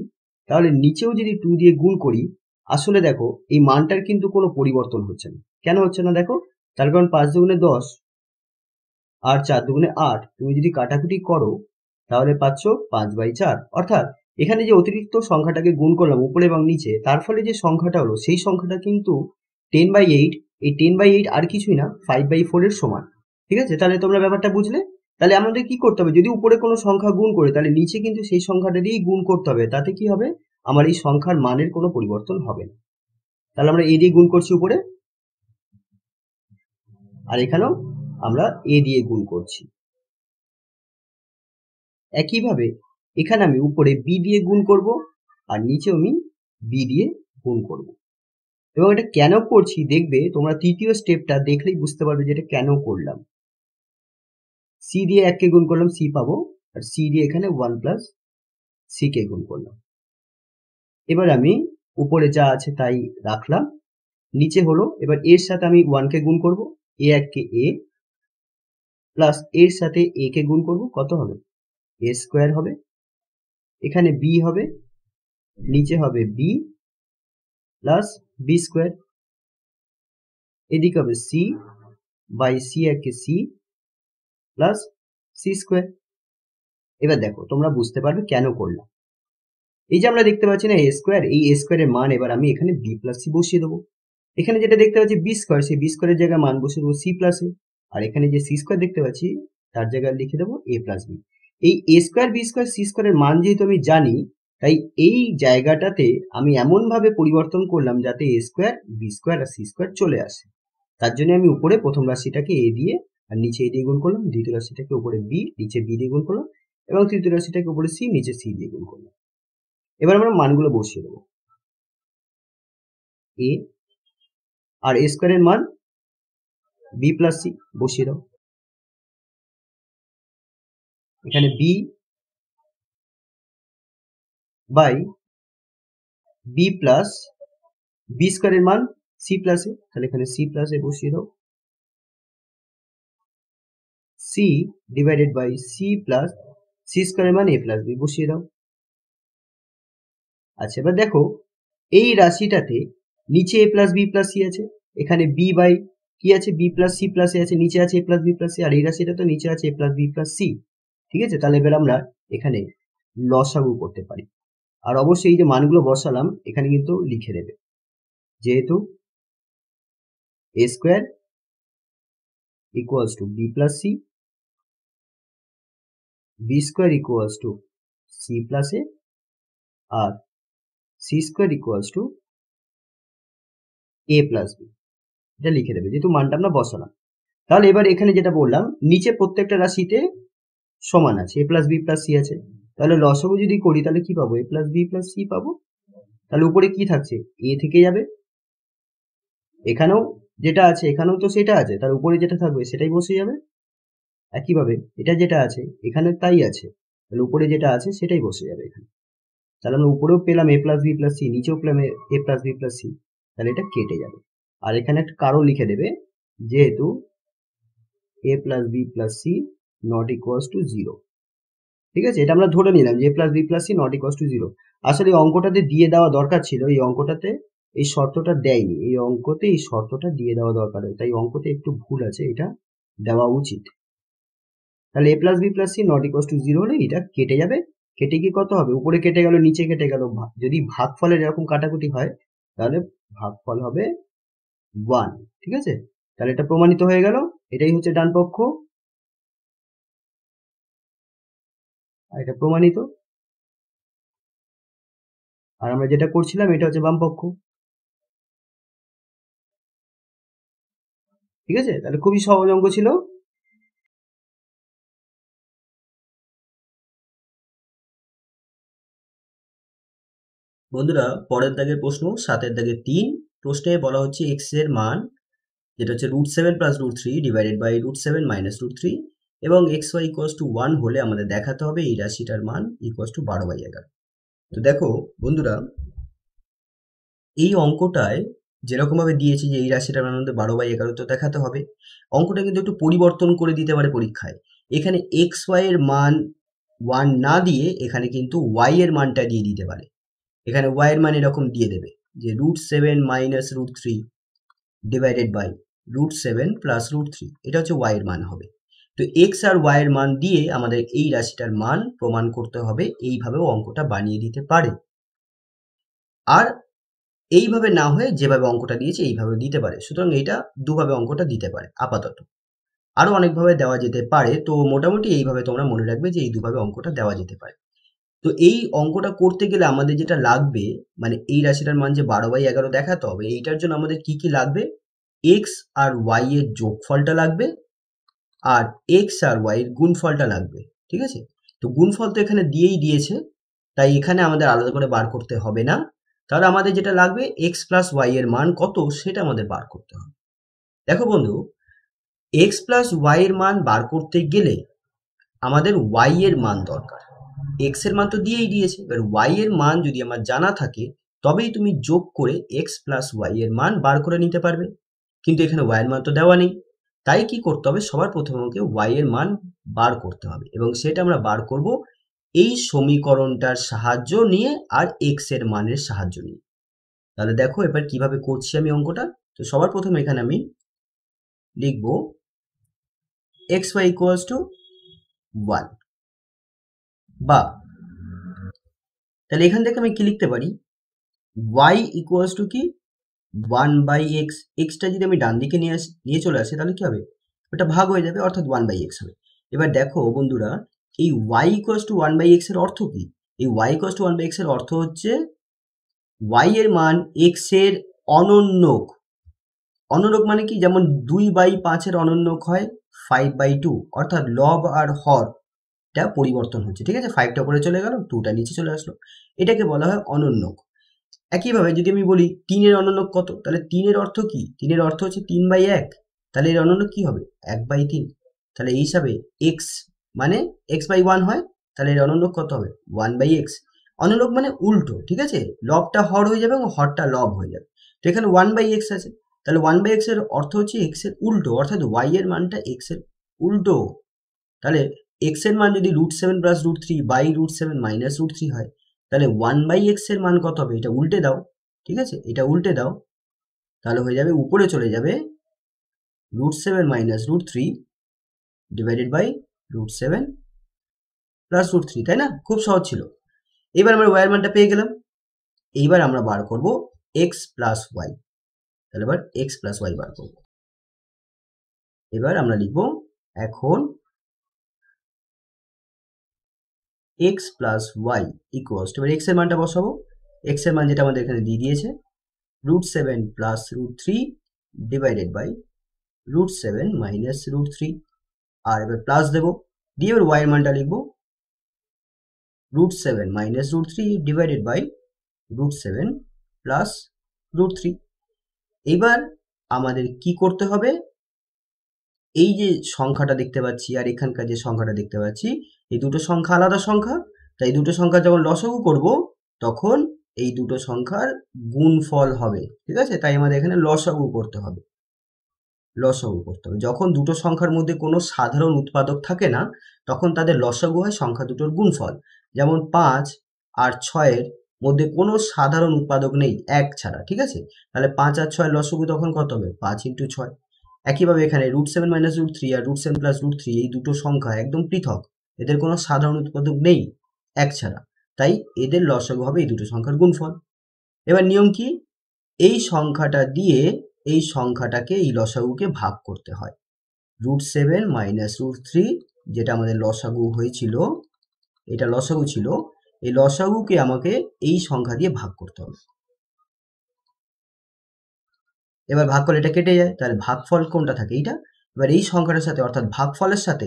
তাহলে নিচেও যদি 2 দিয়ে গুণ করি, আসলে দেখো এই মানটার কিন্তু কোনো পরিবর্তন হচ্ছে না। কেন হচ্ছে না দেখো? তার কারণ 5 দুগুণে 10 আর 4 দুগুণে 8, তুমি যদি কাটাকুটি করো তাহলে পাচ্ছ 5/4। অর্থাৎ এখানে যে অতিরিক্ত সংখ্যাটাকে গুণ করলাম উপরে এবং নিচে, তার ফলে যে সংখ্যাটা হলো সেই সংখ্যাটা কিন্তু 10/8, এই 10/8 আর কিছুই না 5/4 এর সমান। ঠিক আছে, তাহলে তোমরা ব্যাপারটা বুঝলে? তাহলে আমাদের কি করতে হবে, যদি উপরে কোনো সংখ্যা গুণ করে তাহলে নিচে কিন্তু সেই সংখ্যাটা দিয়েই গুণ করতে হবে, তাতে কি হবে, আমার এই সংখ্যার মানের কোনো পরিবর্তন হবে না। তাহলে আমরা এ দিয়ে গুণ করছি উপরে, আর এখানেও আমরা এ দিয়ে গুণ করছি। একইভাবে এখানে আমি উপরে বি দিয়ে গুণ করব আর নিচে আমি বি দিয়ে গুণ করব। এবং এটা কেন করছি দেখবে তোমরা, তৃতীয় স্টেপটা দেখলেই বুঝতে পারবে যে এটা কেন করলাম। সি দিয়ে 1 কে গুণ করলাম, সি পাবো, আর সি দিয়ে এখানে 1 প্লাস সি কে গুণ করলাম। এবার আমি উপরে যা আছে তাই রাখলাম, নিচে হলো এবার এর সাথে আমি 1 কে গুণ করব, এ 1 কে এ প্লাস এর সাথে এ কে গুণ করব, কত হবে, এ স্কোয়ার হবে, এখানে বি হবে, নিচে হবে বি প্লাস বি স্কোয়ার, এদিকে হবে সি বাই সি একে সি প্লাস সি স্কোয়ার। এবার দেখো তোমরা বুঝতে পারবে কেন করলাম। এই যে আমরা দেখতে পাচ্ছি না এ স্কোয়ার, এই এ স্কোয়ারের মান এবার আমি এখানে বি প্লাস সি বসিয়ে দেবো। এখানে যেটা দেখতে পাচ্ছি বি স্কোয়ার, সেই বি স্কোয়ারের জায়গায় মান বসিয়ে দেবো সি প্লাস এ, আর এখানে যে সি স্কোয়ার দেখতে পাচ্ছি তার জায়গায় লিখে দেবো এ প্লাস বি। এই এ স্কোয়ার বি স্কোয়ার সি স্কোয়ারের মান যেহেতু আমি জানি, তাই এই জায়গাটাতে আমি এমন ভাবে পরিবর্তন করলাম যাতে এ স্কোয়ার বি স্কোয়ার আর সি স্কোয়ার চলে আসে। তার জন্য আমি উপরে প্রথম রাশিটাকে এ দিয়ে আর নিচে এ দিয়ে গুণ করলাম, দ্বিতীয় রাশিটাকে উপরে বি নিচে বি দিয়ে গুণ করলাম, এবং তৃতীয় রাশিটাকে উপরে সি নিচে সি দিয়ে গুণ করলাম। এবার আমরা মানগুলো বসিয়ে দেবো, এ আর এ স্কোয়ারের মান বি প্লাস সি বসিয়ে দাও, এখানে B by B plus B স্কোয়ারের মান সি প্লাস এ, তাহলে এখানে সি প্লাস এ বসিয়ে দাও, C divided by C plus C স্কোয়ারের মান এ প্লাস বি বসিয়ে দাও। আচ্ছা এবার দেখো এই রাশিটাতে নিচে এ প্লাস বি প্লাস সি আছে, এখানে বি বাই কি আছে বি প্লাস সি প্লাস এ আছে, নিচে আছে এ প্লাস বি প্লাস সি, আর এই রাশিটা তো নিচে আছে এ প্লাস বি প্লাস সি। ঠিক আছে, তাহলে এবার আমরা এখানে লসাগু করতে পারি, আর অবশ্যই এই যে মানগুলো বসালাম এখানে কিন্তু লিখে দেবে, যেহেতু A square equals to B plus C, B square equals to C plus A, আর C square equals to A plus B, এটা লিখে দেবে যেহেতু মানটা আমরা বসালাম। তাহলে এবার এখানে যেটা বললাম, নিচে প্রত্যেকটা রাশিতে সমান আছে, এ প্লাস বি প্লাস সি আছে, তাহলে লসাগু যদি করি তাহলে কি পাবো, এ প্লাস বি প্লাস সি পাবো। তাহলে উপরে কি থাকছে, এ থেকে যাবে, এখানেও যেটা আছে এখানেও তো সেটা আছে, তার উপরে যেটা থাকবে সেটাই বসে যাবে। একইভাবে এটা যেটা আছে এখানে তাই আছে, তাহলে উপরে যেটা আছে সেটাই বসে যাবে এখানে। তাহলে আমরা উপরেও পেলাম এ প্লাস বি প্লাস সি, নিচেও পেলাম এ প্লাস বি প্লাস সি, তাহলে এটা কেটে যাবে। আর এখানে একটা কারণ লিখে দেবে, যেহেতু A plus B plus C not equals to zero. ঠিক আছে, এটা আমরা ধরে নিলাম যে A plus B plus C not equals to zero. আসলে এই অঙ্কটাতে দিয়ে দেওয়া দরকার ছিল, এই অঙ্কটাতে এই শর্তটা দেয়নি, এই অঙ্কতে এই শর্তটা দিয়ে দেওয়া দরকার, তাই অঙ্কতে একটু ভুল আছে, এটা দেওয়া উচিত। তাহলে A plus B plus C not equals to zero হলে এটা কেটে যাবে, কেটে গিয়ে কত হবে, উপরে কেটে গেল নিচে কেটে গেল, যদি ভাগফলের এরকম কাটাকুটি হয় তাহলে ভাগফল হবে 1। ঠিক আছে, তাহলে এটা প্রমাণিত হয়ে গেল, এটাই হচ্ছে ডান পক্ষ, আর এটা প্রমাণিত, আর আমরা যেটা করছিলাম এটা হচ্ছে বাম পক্ষ। ঠিক আছে, তাহলে খুবই সহজ অঙ্ক ছিল। বন্ধুরা পরের দাগের প্রশ্ন 7-এর দাগের 3, প্রশ্নে বলা হচ্ছে x এর মান যেটা হচ্ছে √7 প্লাস √3 ডিভাইডেড বাই √7 মাইনাস √3 এবং xy ইকুয়ালস টু 1 হলে আমাদের দেখাতে হবে এই রাশিটার মান ইকুয়ালস টু 12/11। তো দেখো বন্ধুরা, এই অঙ্কটায় যেরকম ভাবে দিয়েছি যে এই রাশিটার মান আমাদের 12/11 তো দেখাতে হবে, অঙ্কটা কিন্তু একটু পরিবর্তন করে দিতে পারে পরীক্ষায়। এখানে এক্স ওয়াই এর মান 1 না দিয়ে এখানে কিন্তু ওয়াই এর মানটা দিয়ে দিতে পারে। এখানে ওয়াই এর মান এরকম দিয়ে দেবে যে √7 মাইনাস √3 ডিভাইডেড বাই √7 প্লাস √3, এটা হচ্ছে ওয়াই এর মান হবে। তো এক্স আর ওয়াই এর মান দিয়ে আমাদের এই রাশিটার মান প্রমাণ করতে হবে, এইভাবেও অঙ্কটা বানিয়ে দিতে পারে। আর এইভাবে না হয়ে যেভাবে অঙ্কটা দিয়েছে এইভাবে দিতে পারে। সুতরাং এইটা দুভাবে অঙ্কটা দিতে পারে আপাতত। আরো অনেকভাবে দেওয়া যেতে পারে, তো মোটামুটি এইভাবে তোমরা মনে রাখবে যে এই দুভাবে অঙ্কটা দেওয়া যেতে পারে। তো এই অঙ্কটা করতে গেলে আমাদের যেটা লাগবে, মানে এই রাশিটার মান যে 12/11 দেখাতে হবে, এইটার জন্য আমাদের কি কি লাগবে? এক্স আর ওয়াই এর যোগফলটা লাগবে, আর এক্স আর ওয়াই এর গুণফলটা লাগবে। ঠিক আছে, তো গুণফল তো এখানে দিয়েই দিয়েছে, তাই এখানে আমাদের আলাদা করে বার করতে হবে না। তাহলে আমাদের যেটা লাগবে এক্স প্লাস ওয়াই এর মান কত সেটা আমাদের বার করতে হবে। দেখো বন্ধু, এক্স প্লাস ওয়াই এর মান বার করতে গেলে আমাদের ওয়াই এর মান দরকার। এক্স এর মান তো দিয়েই দিয়েছে, এবার ওয়াই এর মান যদি আমার জানা থাকে তবেই তুমি যোগ করে এক্স প্লাস ওয়াই এর মান বার করে নিতে পারবে। কিন্তু এখানে ওয়াই এর মান তো দেওয়া নেই, তাই কি করতে হবে? সবার প্রথমে আমাকে ওয়াই এর মান বার করতে হবে, এবং সেটা আমরা বার করব এই সমীকরণটার সাহায্য নিয়ে আর এক্স এর মানের সাহায্য নিয়ে। তাহলে দেখো এবার কিভাবে করছি আমি অঙ্কটা। তো সবার প্রথমে এখানে আমি লিখব এক্স ওয়াই ইকুয়ালস টু 1, বা তাহলে এখান থেকে আমি কি লিখতে পারি? y ইকুয়ালস টু কি 1/x। এক্সটা যদি আমি ডান দিকে নিয়ে চলে আসি তাহলে কি হবে? ওটা ভাগ হয়ে যাবে, অর্থাৎ 1/x হবে। এবার দেখো বন্ধুরা, এই y ইকুয়ালস টু 1/x এর অর্থ কি? এই y ইকুয়ালস টু 1/x এর অর্থ হচ্ছে y এর মান x এর অনন্যক। অনন্যক মানে কি? যেমন 2/5 এর অনন্যক হয় 5/2, অর্থাৎ লব আর হরটা পরিবর্তন হচ্ছে। ঠিক আছে, 5টা উপরে চলে গেল, 2টা নিচে চলে আসলো, এটাকে বলা হয় অনন্যক। একইভাবে যদি আমি বলি 3 এর অনন্যক কত, তাহলে 3 এর অর্থ কি? 3 এর অর্থ হচ্ছে 3/1, তাহলে এর অনন্যক কি হবে? 1/3। তাহলে এই হিসাবে x মানে x/1 হয়, তাহলে এর অনন্যক কত হবে? 1/x। অনন্যক মানে উল্টো, ঠিক আছে, লবটা হর হয়ে যাবে এবং হরটা লব হয়ে যাবে। তো এখানে 1/x আছে, তাহলে 1/x এর অর্থ হচ্ছে x এর উল্টো, অর্থাৎ y এর মানটা x এর উল্টো। তাহলে x এর মান যদি √7 প্লাস √3 বাই √7 মাইনাস √3 হয়, তাহলে 1/x এর মান কত হবে? এটা উল্টে দাও, ঠিক আছে, এটা উল্টে দাও, তাহলে হয়ে যাবে উপরে চলে যাবে √7 মাইনাস √3 ডিভাইডেড বাই √7 প্লাস √3, তাই না? খুব সহজ ছিল। এবার আমরা ওয়াই এর মানটা পেয়ে গেলাম। এইবার আমরা বার করব x প্লাস ওয়াই। তাহলে এবার x প্লাস ওয়াই বার করব। এবার আমরা লিখব এখন x plus Y equals to, এবার x এর মানটা বসাবো। x এর মান যেটা আমাদের এখানে দিয়ে দিয়েছে √7 প্লাস √3 ডিভাইডেড বাই √7 মাইনাস √3, আর এবার প্লাস দেব, দিয়ে এবার ওয়াই এর মানটা লিখবো √7 মাইনাস √3 ডিভাইডেড বাই √7 প্লাস √3। এবার আমাদের কি করতে হবে? এই যে সংখ্যাটা দেখতে পাচ্ছি আর এখানকার যে সংখ্যাটা দেখতে পাচ্ছি, এই দুটো সংখ্যা আলাদা সংখ্যা, তাই দুটো সংখ্যা যখন লসাগু করব তখন এই দুটো সংখ্যার গুণফল হবে। ঠিক আছে, তাই আমাদের এখানে লসাগু করতে হবে। লসাগু করতে হবে, যখন দুটো সংখ্যার মধ্যে কোনো সাধারণ উৎপাদক থাকে না তখন তাদের লসাগু হয় সংখ্যা দুটোর গুণফল। যেমন 5 আর 6-এর মধ্যে কোনো সাধারণ উৎপাদক নেই 1 ছাড়া, ঠিক আছে, তাহলে 5 আর 6 লসাগু তখন কত হবে? 5 × 6। একইভাবে এখানে √7 মাইনাস √3 আর √7 প্লাস √3 এই দুটো সংখ্যা একদম পৃথক, এদের কোনো সাধারণ উৎপাদক নেই 1 ছাড়া, তাই এদের লসাগু হবে এই দুটো সংখ্যার গুণফল। এবার নিয়ম কি? এই সংখ্যাটা দিয়ে এই সংখ্যাটাকে, এই লসাগুকে ভাগ করতে হয়। √7 মাইনাস √3 যেটা আমাদের লসাগু হয়েছিল, এটা লসাগু ছিল, এই লসাগুকে আমাকে এই সংখ্যা দিয়ে ভাগ করতে হবে। এবার ভাগ করলে এটা কেটে যায়, তাহলে ভাগফল কোনটা থাকে? এইটা। এবার এই সংখ্যাটার সাথে, অর্থাৎ ভাগফলের সাথে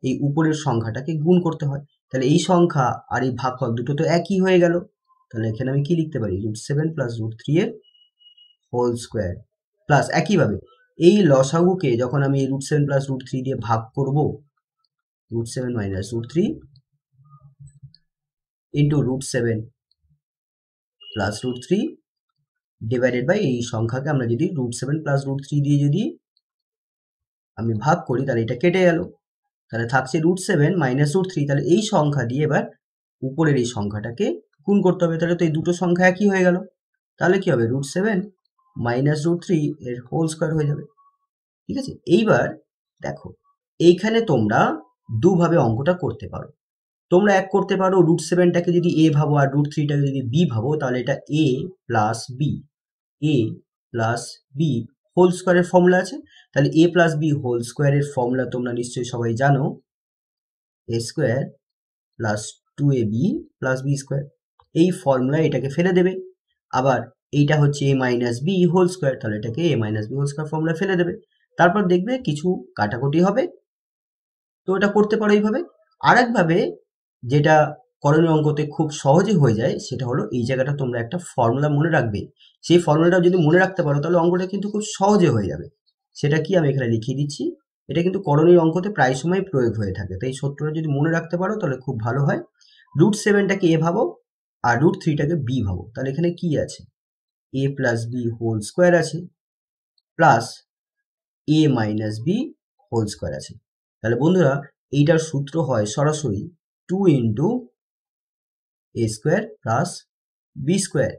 এই উপরের সংখ্যাটাকে গুণ করতে হয়, তাহলে এই সংখ্যা আর এই ভাগফল দুটো তো একই হয়ে গেল। তাহলে এখানে আমি কি লিখতে পারি? √7 প্লাস √3 এর হোল স্কোয়ার প্লাস, একইভাবে এই লসাগুকে যখন আমি √7 প্লাস √3 দিয়ে ভাগ করব, √7 minus √3 into √7 plus √3 divided by এই সংখ্যাকে আমরা যদি √7 প্লাস √3 দিয়ে যদি আমি ভাগ করি তাহলে এটা কেটে গেল, তাহলে থাকছে √7 মাইনাস √3। তাহলে এই সংখ্যা দিয়ে এবার উপরের এই সংখ্যাটাকে গুণ করতে হবে। তাহলে তো এই দুটো সংখ্যা একই হয়ে গেল। তাহলে কি হবে, √7 মাইনাস √3 এর হোল স্কোয়ার হয়ে যাবে। ঠিক আছে, এইবার দেখো এইখানে তোমরা দুভাবে অঙ্কটা করতে পারো। তোমরা এক করতে পারো, √7টাকে যদি a ভাবো আর √3টাকে যদি b ভাবো, তাহলে এটা a প্লাস বি হোল স্কোয়ারের ফর্মুলা আছে। তাহলে a প্লাস বি হোল স্কোয়ারের ফর্মুলা তোমরা নিশ্চয়ই সবাই জানো, a square plus 2ab plus B square. এই ফর্মুলা এটাকে ফেলে দেবে। আবার এইটা হচ্ছে a minus B whole square, তাহলে এটাকে a minus B whole square formula ফেলে দেবে। তারপর দেখবে কিছু কাটাকুটি হবে, তো এটা করতে পারো এইভাবে। আর একভাবে যেটা করণীয় অঙ্কতে খুব সহজে হয়ে যায়, সেটা হলো এই জায়গাটা তোমরা একটা ফর্মুলা মনে রাখবে। সেই ফর্মুলাটা যদি মনে রাখতে পারো তাহলে অঙ্কটা কিন্তু খুব সহজে হয়ে যাবে। সেটা কি আমি এখানে লিখিয়ে দিচ্ছি। এটা কিন্তু করণীয় অঙ্কতে প্রায় সময় প্রয়োগ হয়ে থাকে। তো এই সূত্রটা যদি মনে রাখতে পারো তাহলে খুব ভালো হয়। √7টাকে a ভাবো আর √3টাকে b ভাবো। তাহলে এখানে কি আছে, a plus B whole square আছে, plus a minus B whole square আছে। তাহলে বন্ধুরা এইটার সূত্র হয় সরাসরি 2 into a square plus B square.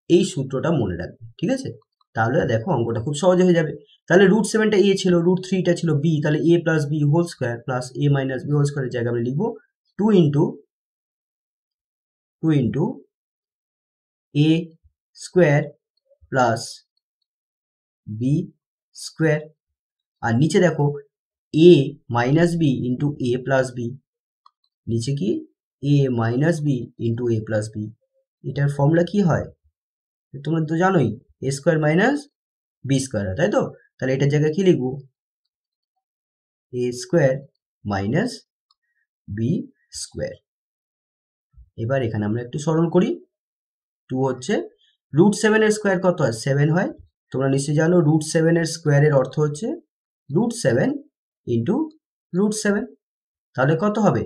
এই সূত্রটা মনে রাখবে, ঠিক আছে। তাহলে দেখো অঙ্কটা খুব সহজে হয়ে যাবে। তাহলে √7টা a ছিল, √3টা ছিল b, তাহলে a plus B whole square plus a minus B whole স্কোয়ারের জায়গায় আমরা লিখবো 2 into a square plus B square. আর নিচে দেখো a minus B into a plus B, নিচে কি a minus B into a plus B. এটার ফর্মুলা কি হয় তোমরা তো জানোই, a square minus B square, তাই তো। তাহলে এটার জায়গায় কি লিখবো, a square minus B square. এবার এখানে আমরা একটু সরল করি। 2 হচ্ছে √7 এর স্কোয়ার কত হয়, 7 হয়। তোমরা নিশ্চয়ই জানো √7 এর স্কোয়ারের অর্থ হচ্ছে √7 ইন্টু √7। তাহলে কত হবে,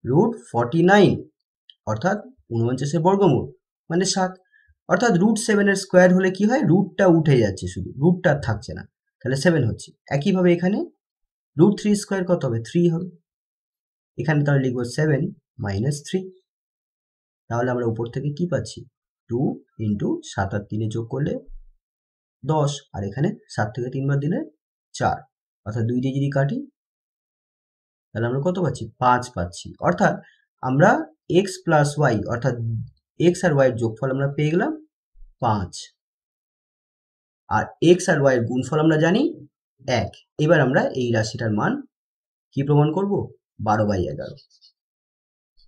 √49, অর্থাৎ 49 এর বর্গমূল মানে 7। অর্থাৎ √7 এর স্কোয়ার হলে কি হয়, রুটটা উঠে যাচ্ছে, শুধু রুটটা থাকছে না, তাহলে 7 হচ্ছে। একইভাবে এখানে √3 স্কোয়ার কত হবে, 3 হবে। এখানে তাহলে লিখবো 7 মাইনাস 3। তাহলে আমরা উপর থেকে কি পাচ্ছি, 2 ইন্টু 7 আর 3 যোগ করলে 10, আর এখানে 7 থেকে 3 বার দিলে 4, অর্থাৎ 2 দিয়ে যদি কাটি তাহলে আমরা কত পাচ্ছি, 5 পাচ্ছি। অর্থাৎ আমরা x প্লাস ওয়াই, অর্থাৎ x আর y এর যোগফল আমরা পেয়ে গেলাম 5, আর x আর y এর গুণফল আমরা জানি 1। এবার আমরা এই রাশিটার মান কি প্রমাণ করব, 12/11।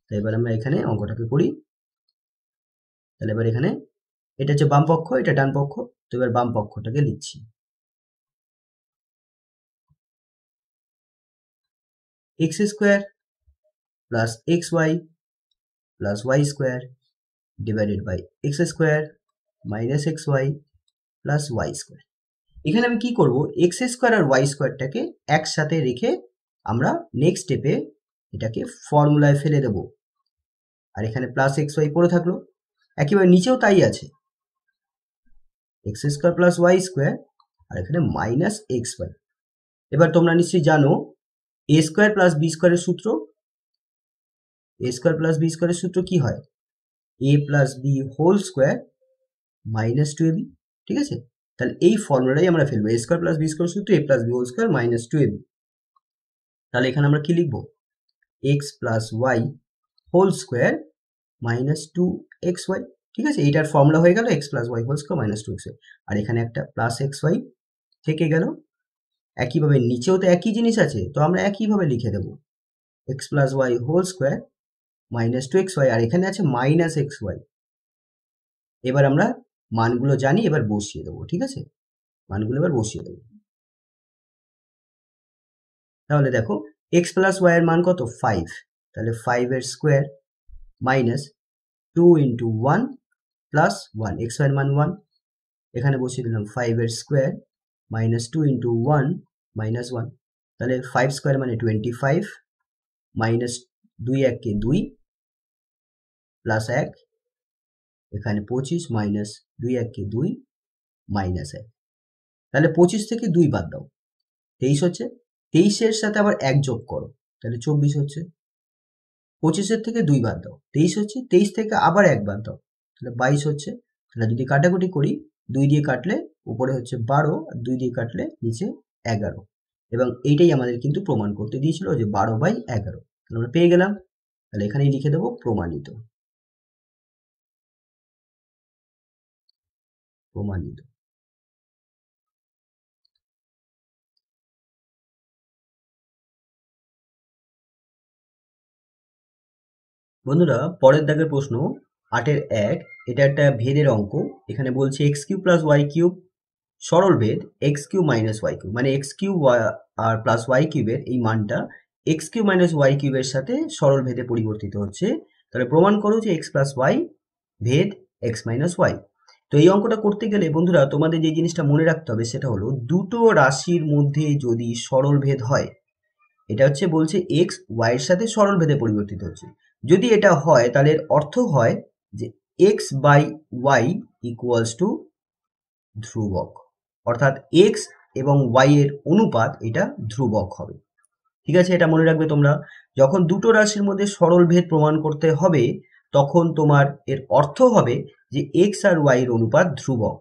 তো এবার আমরা এখানে অঙ্কটাকে করি। তাহলে এবার এখানে এটা হচ্ছে বাম পক্ষ, এটা ডান পক্ষ। তো এবার বাম পক্ষটাকে লিখছি, x square plus xy plus y square divided by x square minus xy plus y square. এখানে আমি কি করব, x স্কোয়ার আর y স্কোয়ারটাকে একসাথে রেখে আমরা নেক্সট স্টেপে এটাকে ফর্মুলায় ফেলে দেব। আর এখানে প্লাস xy পড়ে থাকলো, একেবারে নিচেও তাই আছে, x square plus y square, আর এখানে মাইনাস xy। এবার তোমরা নিশ্চয়ই জানো a স্কোয়ার প্লাস বি স্কোয়ারের সূত্র, a স্কোয়ার প্লাস বি স্কোয়ারের সূত্র কি হয়, a plus B whole square minus 2ab। ঠিক আছে, তাহলে এই ফর্মুলাটাই আমরা ফেলবো, a square plus B square সূত্র a plus B whole square minus 2ab। তাহলে এখানে আমরা কি লিখবো, x plus Y whole square minus 2xy। ঠিক আছে, এইটার ফর্মুলা হয়ে গেল x plus Y whole square minus 2xy। আর এখানে একটা প্লাস xy থেকে গেল। একইভাবে নিচেও তো একই জিনিস আছে, তো আমরা একইভাবে লিখে দেবো x plus Y whole square minus 2xy, আর এখানে আছে মাইনাস xy। এবার আমরা মানগুলো জানি, এবার বসিয়ে দেবো। ঠিক আছে, মানগুলো এবার বসিয়ে দেবো। তাহলে দেখো x প্লাস ওয়াই এর মান কত, 5। তাহলে 5 এর square minus 2 into 1 plus 1, x এর মান 1। এখানে বসিয়ে দিলাম 5 এর স্কোয়ার মাইনাস 2 ইন্টু 1 মাইনাস 1। তাহলে 5 স্কোয়ার মানে 25 মাইনাস 2 1 2 প্লাস 1, এখানে 25 মাইনাস 2 1 2 মাইনাস 1। তাহলে 25 থেকে 2 বাদ দাও, 23 হচ্ছে। 23-এর সাথে আবার 1 যোগ করো, তাহলে 24 হচ্ছে। 25-এর থেকে 2 বাদ দাও, 23 হচ্ছে। 23 থেকে আবার 1 বাদ দাও, তাহলে 22 হচ্ছে। তাহলে যদি কাটাকুটি করি, 2 দিয়ে কাটলে উপরে হচ্ছে 12, আর 2 দিয়ে কাটলে নিচে 11। এবং এইটাই আমাদের কিন্তু প্রমাণ করতে দিয়েছিল যে 12/11, তাহলে আমরা পেয়ে গেলাম। তাহলে এখানেই লিখে দেবো প্রমাণিত। প্রমাণিত। বন্ধুরা, পরের দাগের প্রশ্ন 8-এর 1, এটা একটা ভেদের অঙ্ক। এখানে বলছে x³ + y³ সরল ভেদ x³ - y³ মানে x³ আর প্লাস y³ এর এই মানটা x³ - y³ এর সাথে সরল ভেদে পরিবর্তিত হচ্ছে। তাহলে প্রমাণ করো যে x + y ভেদ x - y। তো এই অঙ্কটা করতে গেলে বন্ধুরা তোমাদের যে জিনিসটা মনে রাখতে হবে সেটা হলো, দুটো রাশির মধ্যে যদি সরল ভেদ হয়, এটা হচ্ছে বলছে x y এর সাথে সরল ভেদে পরিবর্তিত হচ্ছে। যদি এটা হয় তাহলে এর অর্থ হয় যে x/y = ধ্রুবক, অর্থাৎ x এবং y এর অনুপাত এটা ধ্রুবক হবে। ঠিক আছে, এটা মনে রাখবে তোমরা। যখন দুটো রাশির মধ্যে সরল ভেদ প্রমাণ করতে হবে, তখন তোমার এর অর্থ হবে যে x আর y এর অনুপাত ধ্রুবক।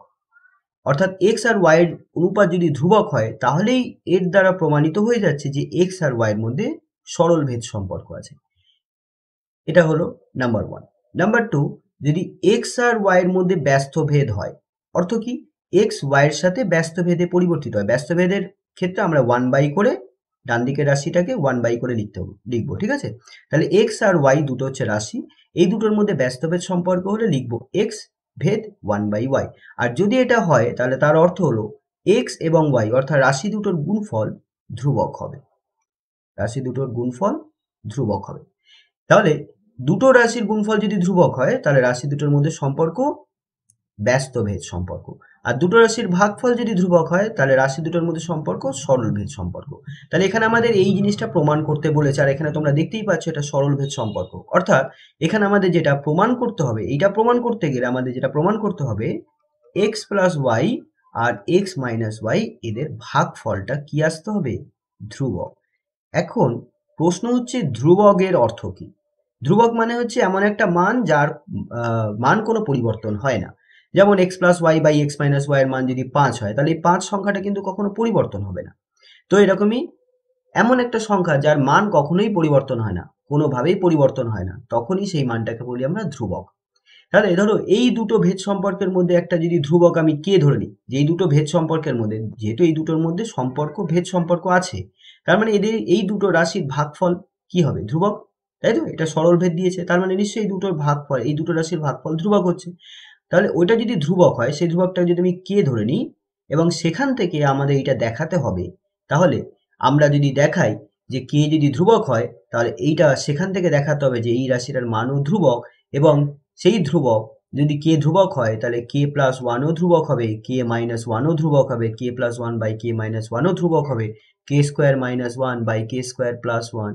অর্থাৎ x আর y এর অনুপাত যদি ধ্রুবক হয়, তাহলেই এর দ্বারা প্রমাণিত হয়ে যাচ্ছে যে x আর y এর মধ্যে সরল ভেদ সম্পর্ক আছে। এটা হলো নাম্বার 1। নাম্বার 2, যদি x আর y এর মধ্যে ব্যস্ত ভেদ হয়, অর্থ কি? x y এর সাথে ব্যস্ত ভেদে পরিবর্তিত হয়। ব্যস্ত ভেদের ক্ষেত্রে আমরা 1/, করে ডান দিকের রাশিটাকে 1/, করে লিখবো। ঠিক আছে, তাহলে x আর y দুটো হচ্ছে রাশি, এই দুটোর মধ্যে ব্যস্ত ভেদ সম্পর্ক হলে লিখবো x ভেদ 1/y। আর যদি এটা হয় তাহলে তার অর্থ হলো x এবং y অর্থাৎ রাশি দুটোর গুণফল ধ্রুবক হবে। রাশি দুটোর গুণফল ধ্রুবক হবে। তাহলে দুটো রাশির গুণফল যদি ধ্রুবক হয়, তাহলে রাশি দুটোর মধ্যে সম্পর্ক ব্যস্ত ভেদ সম্পর্ক। আর দুটো রাশির ভাগফল যদি ধ্রুবক হয়, তাহলে রাশি দুটোর মধ্যে সম্পর্ক সরল ভেদ সম্পর্ক। তাহলে এখানে আমাদের এই জিনিসটা প্রমাণ করতে বলেছে, আর এখানে তোমরা দেখতেই পাচ্ছ এটা সরল ভেদ সম্পর্ক। অর্থাৎ এখানে আমাদের যেটা প্রমাণ করতে হবে, এইটা প্রমাণ করতে গেলে আমাদের যেটা প্রমাণ করতে হবে, x + y আর x - y এদের ভাগফলটা কি আসতে হবে? ধ্রুবক। এখন প্রশ্ন হচ্ছে ধ্রুবকের অর্থ কি? ধ্রুবক মানে হচ্ছে এমন একটা মান যার মান কোনো পরিবর্তন হয় না। যেমন x + y/x - y এর মান যদি 5 হয়, তাহলে এই 5 সংখ্যাটা কিন্তু কখনো পরিবর্তন হবে না। তো এরকমই এমন একটা সংখ্যা যার মান কখনোই পরিবর্তন হয় না, কোনোভাবেই পরিবর্তন হয় না, তখনই সেই মানটাকে বলি আমরা ধ্রুবক। তাহলে ধরো এই দুটো ভেদ সম্পর্কের মধ্যে একটা যদি ধ্রুবক আমি কে ধরে নিই, যে এই দুটো ভেদ সম্পর্কের মধ্যে, যেহেতু এই দুটোর মধ্যে সম্পর্ক ভেদ সম্পর্ক আছে, তার মানে এদের এই দুটো রাশির ভাগফল কি হবে? ধ্রুবক। তাই তো? এটা সরল ভেদ দিয়েছে, তার মানে নিশ্চয়ই এই দুটোর ভাগফল, এই দুটো রাশির ভাগফল ধ্রুবক হচ্ছে। তাহলে ওইটা যদি ধ্রুবক হয়, সেই ধ্রুবকটা যদি আমি কে ধরে নিই এবং সেখান থেকে আমাদের এটা দেখাতে হবে, তাহলে আমরা যদি দেখাই যে কে যদি ধ্রুবক হয়, তাহলে এইটা সেখান থেকে দেখাতে হবে যে এই রাশিটার মানও ধ্রুবক, এবং সেই ধ্রুবক যদি কে ধ্রুবক হয়, তাহলে k + 1ও ধ্রুবক হবে, k - 1ও ধ্রুবক হবে, k + 1/k - 1ও ধ্রুবক হবে, k² - 1/k² + 1।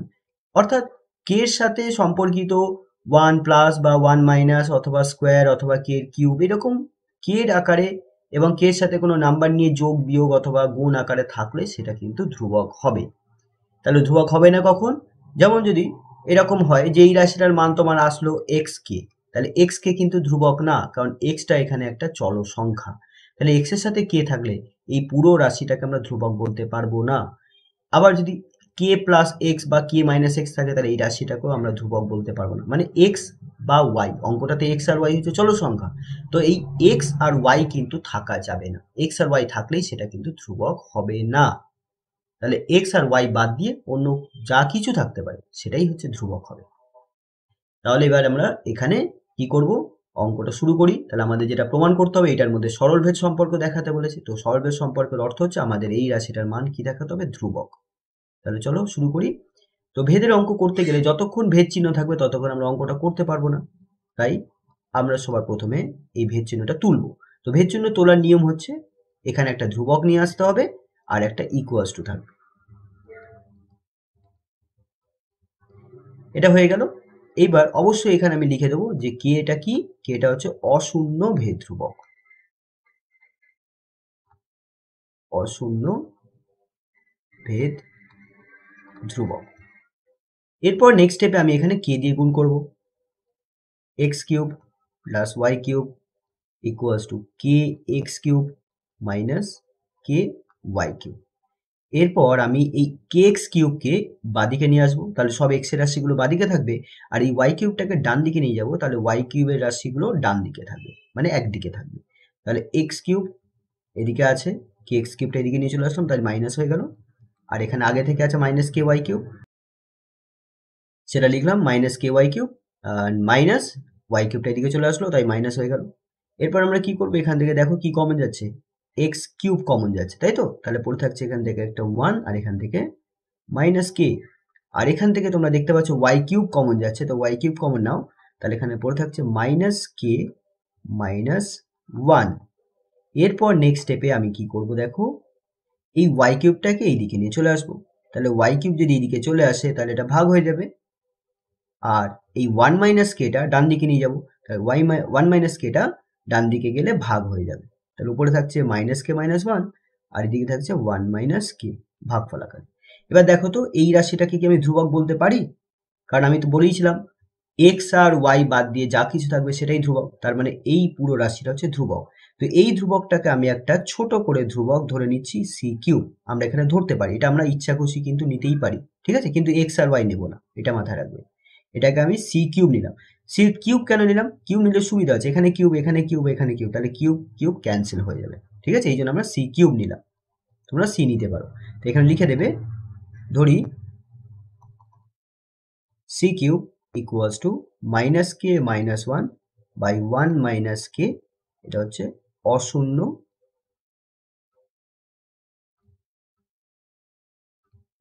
অর্থাৎ k এর সাথে সম্পর্কিত 1 প্লাস বা 1 মাইনাস অথবা স্কোয়ার অথবা k এর কিউব, এরকম k এর আকারে এবং k এর সাথে কোনো নাম্বার নিয়ে যোগ বিয়োগ অথবা গুণ আকারে থাকলে সেটা কিন্তু ধ্রুবক হবে। তাহলে ধ্রুবক হবে না কখন? যেমন যদি এরকম হয় যে এই রাশিটার মান তোমার আসলো xk, তাহলে xk কিন্তু ধ্রুবক না, কারণ x টা এখানে একটা চল সংখ্যা। তাহলে x এর সাথে k থাকলে এই পুরো রাশিটাকে আমরা ধ্রুবক বলতে পারবো না। আবার যদি k + x বা k - x থাকে, তাহলে এই রাশিটাকেও আমরা ধ্রুবক বলতে পারবো না। মানে x বা y, অঙ্কটাতে x আর y হচ্ছে চল সংখ্যা, তো এই x আর y কিন্তু থাকা যাবে না। x আর y থাকলেই সেটা কিন্তু ধ্রুবক হবে না। তাহলে x আর y বাদ দিয়ে অন্য যা কিছু থাকতে পারে সেটাই হচ্ছে ধ্রুবক হবে। তাহলে এবার আমরা এখানে কি করব? অঙ্কটা শুরু করি। তাহলে আমাদের যেটা প্রমাণ করতে হবে, এটার মধ্যে সরলভেদ সম্পর্ক দেখাতে বলেছে। তো সরলভেদ সম্পর্কের অর্থ হচ্ছে আমাদের এই রাশিটার মান কি দেখাতে হবে? ধ্রুবক। তাহলে চলো শুরু করি। তো ভেদের অঙ্ক করতে গেলে যতক্ষণ ভেদ চিহ্ন থাকবে ততক্ষণ আমরা অঙ্কটা করতে পারবো না। তাই আমরা সবার প্রথমে এই ভেদ চিহ্নটা তুলব। তো ভেদ চিহ্ন তোলার নিয়ম হচ্ছে এখানে একটা ধ্রুবক নিয়ে আসতে হবে আর একটা ইকুয়ালস টু থাকবে। এটা হয়ে গেল। এইবার অবশ্যই এখানে আমি লিখে দেবো যে কে এটা কি? কে এটা হচ্ছে অশূন্য ভেদ ধ্রুবক। অশূন্য ভেদ ধ্রুবক। এরপর নেক্সট স্টেপে আমি এখানে কে দিয়ে গুণ করব। X cube plus Y cube equals to K X cube minus K Y cube. এরপর আমি এই কে এক্স কিউবকে বাদিকে নিয়ে আসবো, তাহলে সব এক্স এর রাশিগুলো বাদিকে থাকবে, আর এই ওয়াই কিউবটাকে ডান দিকে নিয়ে যাবো, তাহলে ওয়াই কিউবের রাশিগুলো ডান দিকে থাকবে, মানে একদিকে থাকবে। তাহলে এক্স কিউব এদিকে আছে, কে এক্স কিউবটা এদিকে নিয়ে চলে আসলাম, তাই মাইনাস হয়ে গেল। আর এখানে আগে থেকে আছে মাইনাস কে ওয়াই কিউব, সেটা লিখলাম minus K Y cube, minus Y কিউবটা এদিকে চলে আসলো, তাই মাইনাস হয়ে গেল। এরপর আমরা কি করবো, এখান থেকে দেখো কি কমন যাচ্ছে, এক্স কিউব কমন যাচ্ছে, তাই তো? তাহলে পড়ে থাকছে এখান থেকে একটা 1, আর এখান থেকে মাইনাস কে। আর এখান থেকে তোমরা দেখতে পাচ্ছ ওয়াই কিউব কমন যাচ্ছে, তো ওয়াই কিউব কমন নাও, তাহলে এখানে পড়ে থাকছে মাইনাস কে মাইনাস 1। এরপর নেক্সট স্টেপে আমি কি করব দেখো, এই ওয়াই কিউবটাকে এইদিকে নিয়ে চলে আসবো, তাহলে ওয়াই কিউব যদি এইদিকে চলে আসে তাহলে এটা ভাগ হয়ে যাবে, আর এই 1 মাইনাস কেটা ডান দিকে নিয়ে যাবো, তাহলে 1 মাইনাস কেটা ডান দিকে গেলে ভাগ হয়ে যাবে, তাহলে উপরে থাকছে মাইনাস কে মাইনাস 1, আর এদিকে থাকছে 1 মাইনাস কে ভাগফল আকারে। এবার দেখো তো এই রাশিটাকে কি আমি ধ্রুবক বলতে পারি? কারণ আমি তো বলেইছিলাম এক্স আর ওয়াই বাদ দিয়ে যা কিছু থাকবে সেটাই ধ্রুবক, তার মানে এই পুরো রাশিটা হচ্ছে ধ্রুবক। তো এই ধ্রুবকটাকে আমি একটা ছোট করে ধ্রুবক ধরে নিচ্ছি সি কিউব, আমরা এখানে ধরতে পারি, এটা আমরা ইচ্ছা খুশি কিন্তু নিতেই পারি, ঠিক আছে? কিন্তু এক্স আর ওয়াই নেবো না, এটা মাথায় রাখবে। এটাকে আমি সি কিউব নিলাম। সি কিউব কেন নিলাম? কিউব নিলে সুবিধা আছে, এখানে কিউব এখানে কিউব এখানে কিউব, তাহলে কিউব কিউব ক্যান্সেল হয়ে যাবে, ঠিক আছে? এই জন্য আমরা সি কিউব নিলাম, তোমরা সি নিতে পারো। তো এখানে লিখে দেবে, ধরি C cube equals to minus K minus 1 by 1 minus K, এটা হচ্ছে অশূন্য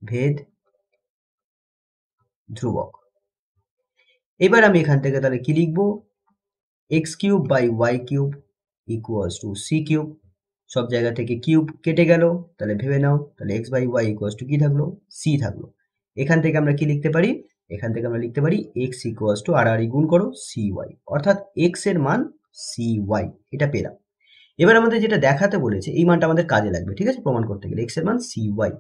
ভেদ ধ্রুবক। এবার আমি এখান থেকে তাহলে কি লিখবো, X cube by Y cube equals to C cube, সব জায়গা থেকে কিউব কেটে গেল, তাহলে ভেবে নাও, তাহলে X by Y equals to কি থাকলো, সি থাকলো। এখান থেকে আমরা কি লিখতে পারি, এখান থেকে আমরা লিখতে পারি এক্স ইকুয়ালস টু আর গুণ করো সি ওয়াই, অর্থাৎ এক্স এর মান সি ওয়াই, এটা পেলাম। এবার আমাদের যেটা দেখাতে বলেছে এই মানটা আমাদের কাজে লাগবে, ঠিক আছে? প্রমাণ করতে গেলে এক্স এর মান সি ওয়াই।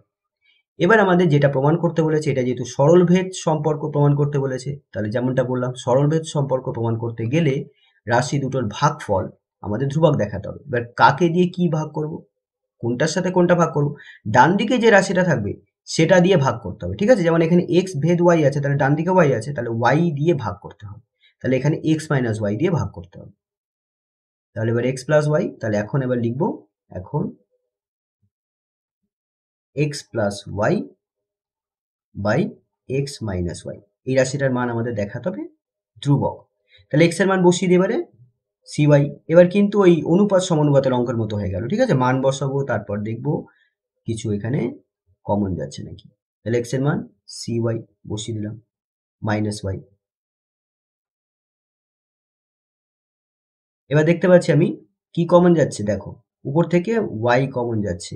এবার আমাদের যেটা প্রমাণ করতে বলেছে, এটা যেহেতু সরলভেদ সম্পর্ক প্রমাণ করতে বলেছে, তাহলে যেমনটা বললাম সরলভেদ সম্পর্ক প্রমাণ করতে গেলে রাশি দুটোর ভাগফল আমাদের ধ্রুবক দেখাতে হবে। এবার কাকে দিয়ে কি ভাগ করব, কোনটার সাথে কোনটা ভাগ করব, ডান দিকে যে রাশিটা থাকবে সেটা দিয়ে ভাগ করতে হবে, ঠিক আছে? যেমন এখানে এক্স ভেদ ওয়াই আছে, তাহলে ডান দিকে ওয়াই আছে, তাহলে ওয়াই দিয়ে ভাগ করতে হবে, তাহলে এখানে এক্স মাইনাস ওয়াই দিয়ে ভাগ করতে হবে। তাহলে এবার এক্স প্লাস ওয়াই, তাহলে এখন এবার লিখবো, এখন X plus Y by X minus Y, এই রাশিটার মান আমাদের দেখাতে হবে ধ্রুবক। তাহলে এক্স এর মান বসিয়ে দিয়ে এবারে সি ওয়াই, এবার কিন্তু ওই অনুপাত সমানুপাতের অঙ্কের মতো হয়ে গেল, ঠিক আছে? মান বসাবো, তারপর দেখবো কিছু এখানে কমন যাচ্ছে নাকি। তাহলে এক্স এর মান সি ওয়াই বসিয়ে দিলাম মাইনাস ওয়াই। এবার দেখতে পাচ্ছি আমি কি কমন যাচ্ছে, দেখো উপর থেকে ওয়াই কমন যাচ্ছে,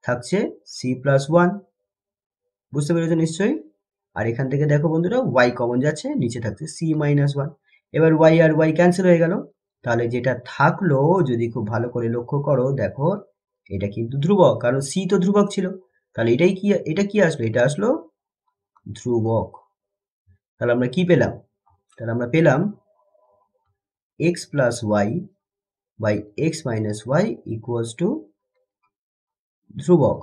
থাকছে সি প্লাস 1, বুঝতে পেরেছো নিশ্চয়ই? আর এখান থেকে দেখো বন্ধুরা ওয়াই কমন যাচ্ছে, নিচে থাকছে সি মাইনাস 1। এবার ওয়াই আর ওয়াই ক্যান্সেল হয়ে গেল, তাহলে যেটা থাকলো যদি খুব ভালো করে লক্ষ্য করো দেখো এটা কিন্তু ধ্রুবক, কারণ সি তো ধ্রুবক ছিল, তাহলে এটাই কি, এটা কি আসলো, এটা আসলো ধ্রুবক। তাহলে আমরা কি পেলাম, তাহলে আমরা পেলাম X plus Y by X minus Y equals to ধ্রুবক।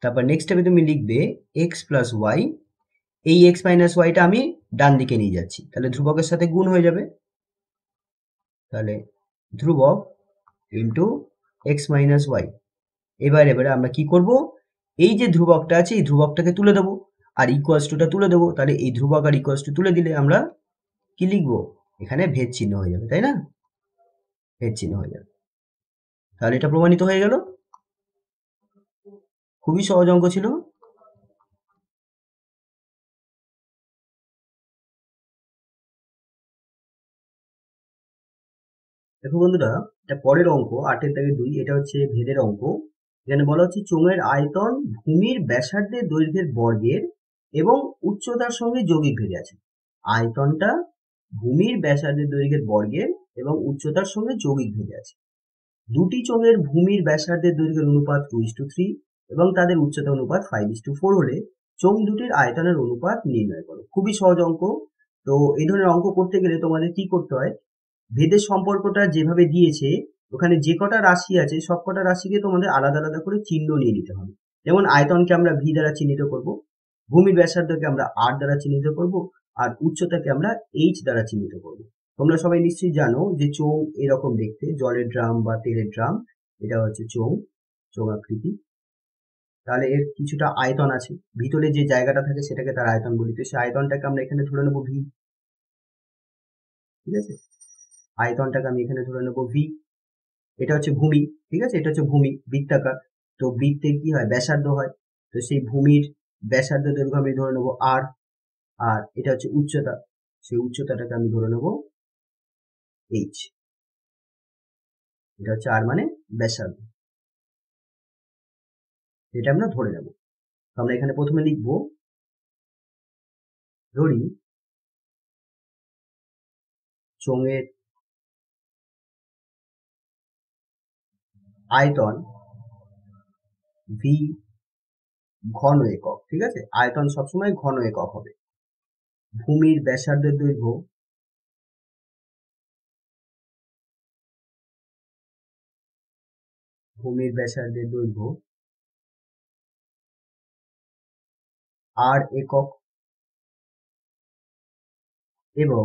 তারপর নেক্সট স্টেপে তুমি লিখবে এক্স প্লাস ওয়াই, এই এক্স মাইনাস ওয়াইটা আমি ডান দিকে নিয়ে যাচ্ছি, তাহলে ধ্রুবকের সাথে গুণ হয়ে যাবে, তাহলে ধ্রুবক ইন্টু এক্স মাইনাস ওয়াই। এবারে আমরা কি করব, এই যে ধ্রুবকটা আছে এই ধ্রুবকটাকে তুলে দেবো, আর ইকুয়ালস টুটা তুলে দেবো, তাহলে এই ধ্রুবক আর ইকুয়ালস টু তুলে দিলে আমরা কি লিখবো, এখানে ভেদ চিহ্ন হয়ে যাবে, তাই না? ভেদ চিহ্ন হয়ে যাবে, তাহলে এটা প্রমাণিত হয়ে গেল। খুবই সহজ অঙ্ক ছিল। দেখো বন্ধুরা, এটা পরের অঙ্ক 8-2, এটা হচ্ছে ভেদের অঙ্ক। এখানে বলা হচ্ছে চোঙের আয়তন ভূমির ব্যাসার্ধের দৈর্ঘ্যের বর্গের এবং উচ্চতার সঙ্গে যৌগিক ভেদে আছে। আয়তনটা ভূমির ব্যাসার্ধের দৈর্ঘ্যের বর্গের এবং উচ্চতার সঙ্গে যৌগিক ভেদে আছে। দুটি চোঙের ভূমির ব্যাসার্ধের দৈর্ঘ্যের অনুপাত 2:3 এবং তাদের উচ্চতা অনুপাত 5:4 হলে চোঙ দুটির আয়তনের অনুপাত নির্ণয় করো। খুবই সহজ অঙ্ক। তো এই ধরনের অঙ্ক করতে গেলে তোমাদের কি করতে হয়, ভেদের সম্পর্কটা যেভাবে দিয়েছে ওখানে যে কটা রাশি আছে সব কটা রাশিকে তোমাদের আলাদা আলাদা করে চিহ্ন নিয়ে নিতে হবে। যেমন আয়তনকে আমরা ভি দ্বারা চিহ্নিত করব, ভূমির ব্যাসার্ধকে আমরা আর দ্বারা চিহ্নিত করব, আর উচ্চতাকে আমরা এইচ দ্বারা চিহ্নিত করব। তোমরা সবাই নিশ্চয়ই জানো যে চোঙ এরকম দেখতে, জলের ড্রাম বা তেলের ড্রাম, এটা হচ্ছে চোঙ আকৃতি। তাহলে এর কিছুটা আয়তন আছে, ভিতরে যে জায়গাটা থাকে সেটাকে তার আয়তন বলি। তো সেই আয়তনটাকে আমরা এখানে ধরে নেবো ভি, ঠিক আছে? আয়তনটাকে আমি এখানে ধরে নেবো ভি। এটা হচ্ছে ভূমি, ঠিক আছে? এটা হচ্ছে ভূমি, বৃত্তাকার। তো বৃত্তে কি হয়, ব্যাসার্ধ হয়। তো সেই ভূমির ব্যাসার্ধ দৈর্ঘ্য আমি ধরে নেবো আর। আর এটা হচ্ছে উচ্চতা, সেই উচ্চতাটাকে আমি ধরে নেবো এইচ। এটা হচ্ছে আর মানে ব্যাসার্ধ, এটা আমরা ধরে নেব। তো আমরা এখানে প্রথমে লিখব, ধরি চোঙের আয়তন ভি ঘন একক, ঠিক আছে? আয়তন সবসময় ঘন একক হবে। ভূমির ব্যাসার্ধের দৈর্ঘ্য আর একক, এবং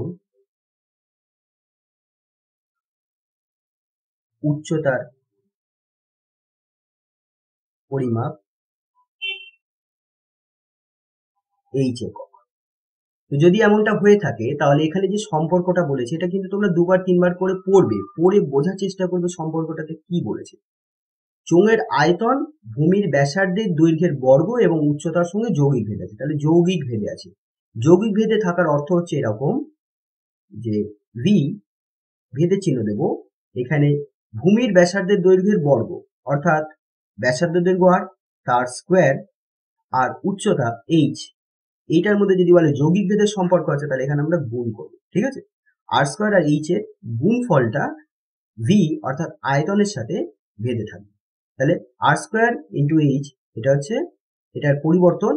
উচ্চতার পরিমাপ এইচ একক। তো যদি এমনটা হয়ে থাকে তাহলে এখানে যে সম্পর্কটা বলেছে এটা কিন্তু তোমরা দুবার তিনবার করে পড়বে, পড়ে বোঝার চেষ্টা করবে সম্পর্কটাতে কি বলেছে। চোঙের আয়তন ভূমির ব্যাসার্ধের দৈর্ঘ্যের বর্গ এবং উচ্চতার সঙ্গে যৌগিক ভেদ আছে। তাহলে যৌগিক ভেদে আছে। যৌগিক ভেদে থাকার অর্থ হচ্ছে এরকম যে ভি, ভেদে চিহ্ন দেব, এখানে ভূমির ব্যাসার্ধের দৈর্ঘ্যের বর্গ অর্থাৎ ব্যাসার্ধ দৈর্ঘ্য আর, তার স্কোয়ার, আর উচ্চতা এইচ, এইটার মধ্যে যদি বলে যৌগিক ভেদের সম্পর্ক আছে তাহলে এখানে আমরা গুণ করব, ঠিক আছে? আর স্কোয়ার আর এইচ এর গুণফলটা ভি অর্থাৎ আয়তনের সাথে ভেদে থাকবে। তাহলে আর স্কোয়ার ইন্টু এইচ, এটা হচ্ছে এটার পরিবর্তন,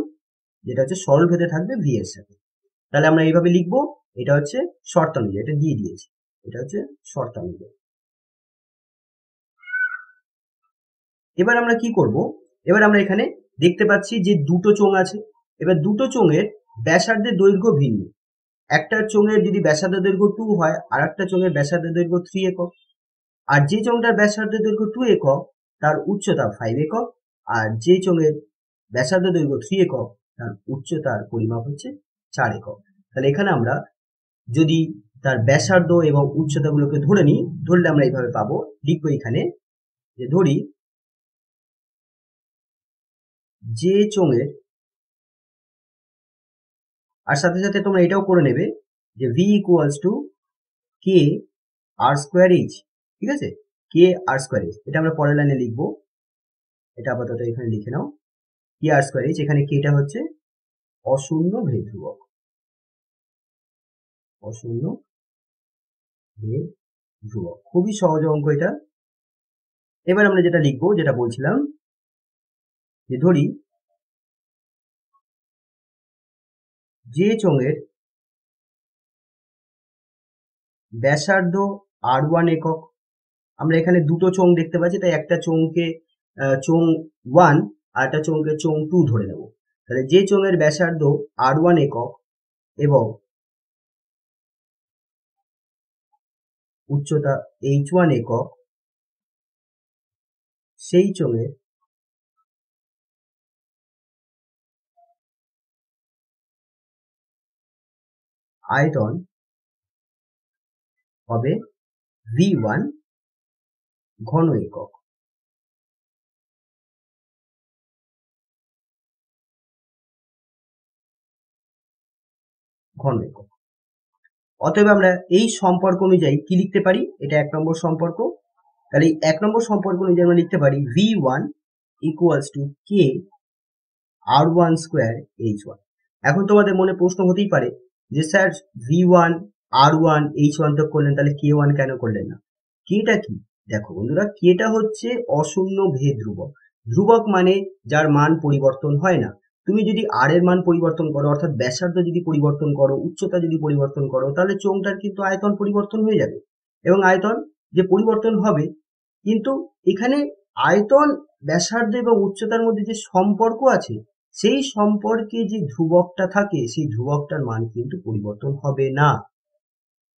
যেটা হচ্ছে সরল ভেদে থাকবে ভি এর সাথে। তাহলে আমরা এইভাবে লিখবো, এটা হচ্ছে শর্তানুযায়ী, এটা দিয়ে দিয়েছি, এটা হচ্ছে শর্তানুযায়ী। এবার আমরা কি করব, এবার আমরা এখানে দেখতে পাচ্ছি যে দুটো চোঙ আছে। এবার দুটো চোঙের ব্যাসার্ধের দৈর্ঘ্য ভিন্ন। একটা চোঙের যদি ব্যাসার্ধ দৈর্ঘ্য 2 হয় আর একটা চোঙের ব্যাসার্ধ দৈর্ঘ্য 3 একক। আর যে চোঙটার ব্যাসার্ধ দৈর্ঘ্য 2 একক তার উচ্চতা 5 একক, আর যে চোঙের ব্যাসার্ধ দৈর্ঘ্য 3 একক তার উচ্চতার পরিমাপ হচ্ছে 4 একক। তাহলে এখানে আমরা যদি তার ব্যাসার্ধ এবং উচ্চতাগুলোকে ধরে নিই, ধরলে আমরা এইভাবে পাবো, লিখবো এখানে যে ধরি যে চোঙের, আর সাথে সাথে তোমরা এটাও করে নেবে যে V equals to K R square H, ঠিক আছে? কে আর স্কোয়ার এইচ, এটা আমরা পরের লাইনে লিখবো, এটা আপাতত এখানে লিখে নাও। কে আর স্কোয়ার এইচ, এখানে কেটা হচ্ছে অশূন্য ভেদ ধ্রুবক, অশূন্য ভেদ ধ্রুবক। খুবই সহজ অঙ্ক এটা। এবার আমরা যেটা লিখবো, যেটা বলছিলাম, যে ধরি যে চোঙের ব্যাসার্ধ আর1 একক, আমরা এখানে দুটো চোঙ দেখতে পাচ্ছি তাই একটা চোঙকে চোঙ 1 আর একটা চোঙকে চোঙ 2 ধরে নেব। তাহলে যে চোঙের ব্যাসার্ধ আর1 একক এবং উচ্চতা h1 একক, সেই চোঙের আয়তন হবে v1 ঘন একক। ঘন একক। অতএব আমরা এই সম্পর্ক অনুযায়ী কি লিখতে পারি, এটা 1 নম্বর সম্পর্ক। তাহলে এই 1 নম্বর সম্পর্ক অনুযায়ী আমরা লিখতে পারি v1 equals to K আর1 square h1। এখন তোমাদের মনে প্রশ্ন হতেই পারে যে স্যার v1 r1 h1 তো করলেন, তাহলে k1 কেন করলেন না? কেটা কি? দেখো বন্ধুরা, কেটা হচ্ছে অশূন্য ভেদ ধ্রুবক। ধ্রুবক মানে যার মান পরিবর্তন হয় না। তো তুমি যদি আর এর মান পরিবর্তন করো, অর্থাৎ ব্যাসার্ধ যদি পরিবর্তন করো, উচ্চতা যদি পরিবর্তন করো, তাহলে চোঙটার কিন্তু আয়তন পরিবর্তন হয়ে যাবে। এবং আয়তন যে পরিবর্তন হবে, কিন্তু এখানে আয়তন, ব্যাসার্ধ এবং উচ্চতার মধ্যে যে সম্পর্ক আছে, সেই সম্পর্কে যে ধ্রুবকটা থাকে, সেই ধ্রুবকটার মান কিন্তু পরিবর্তন হবে না।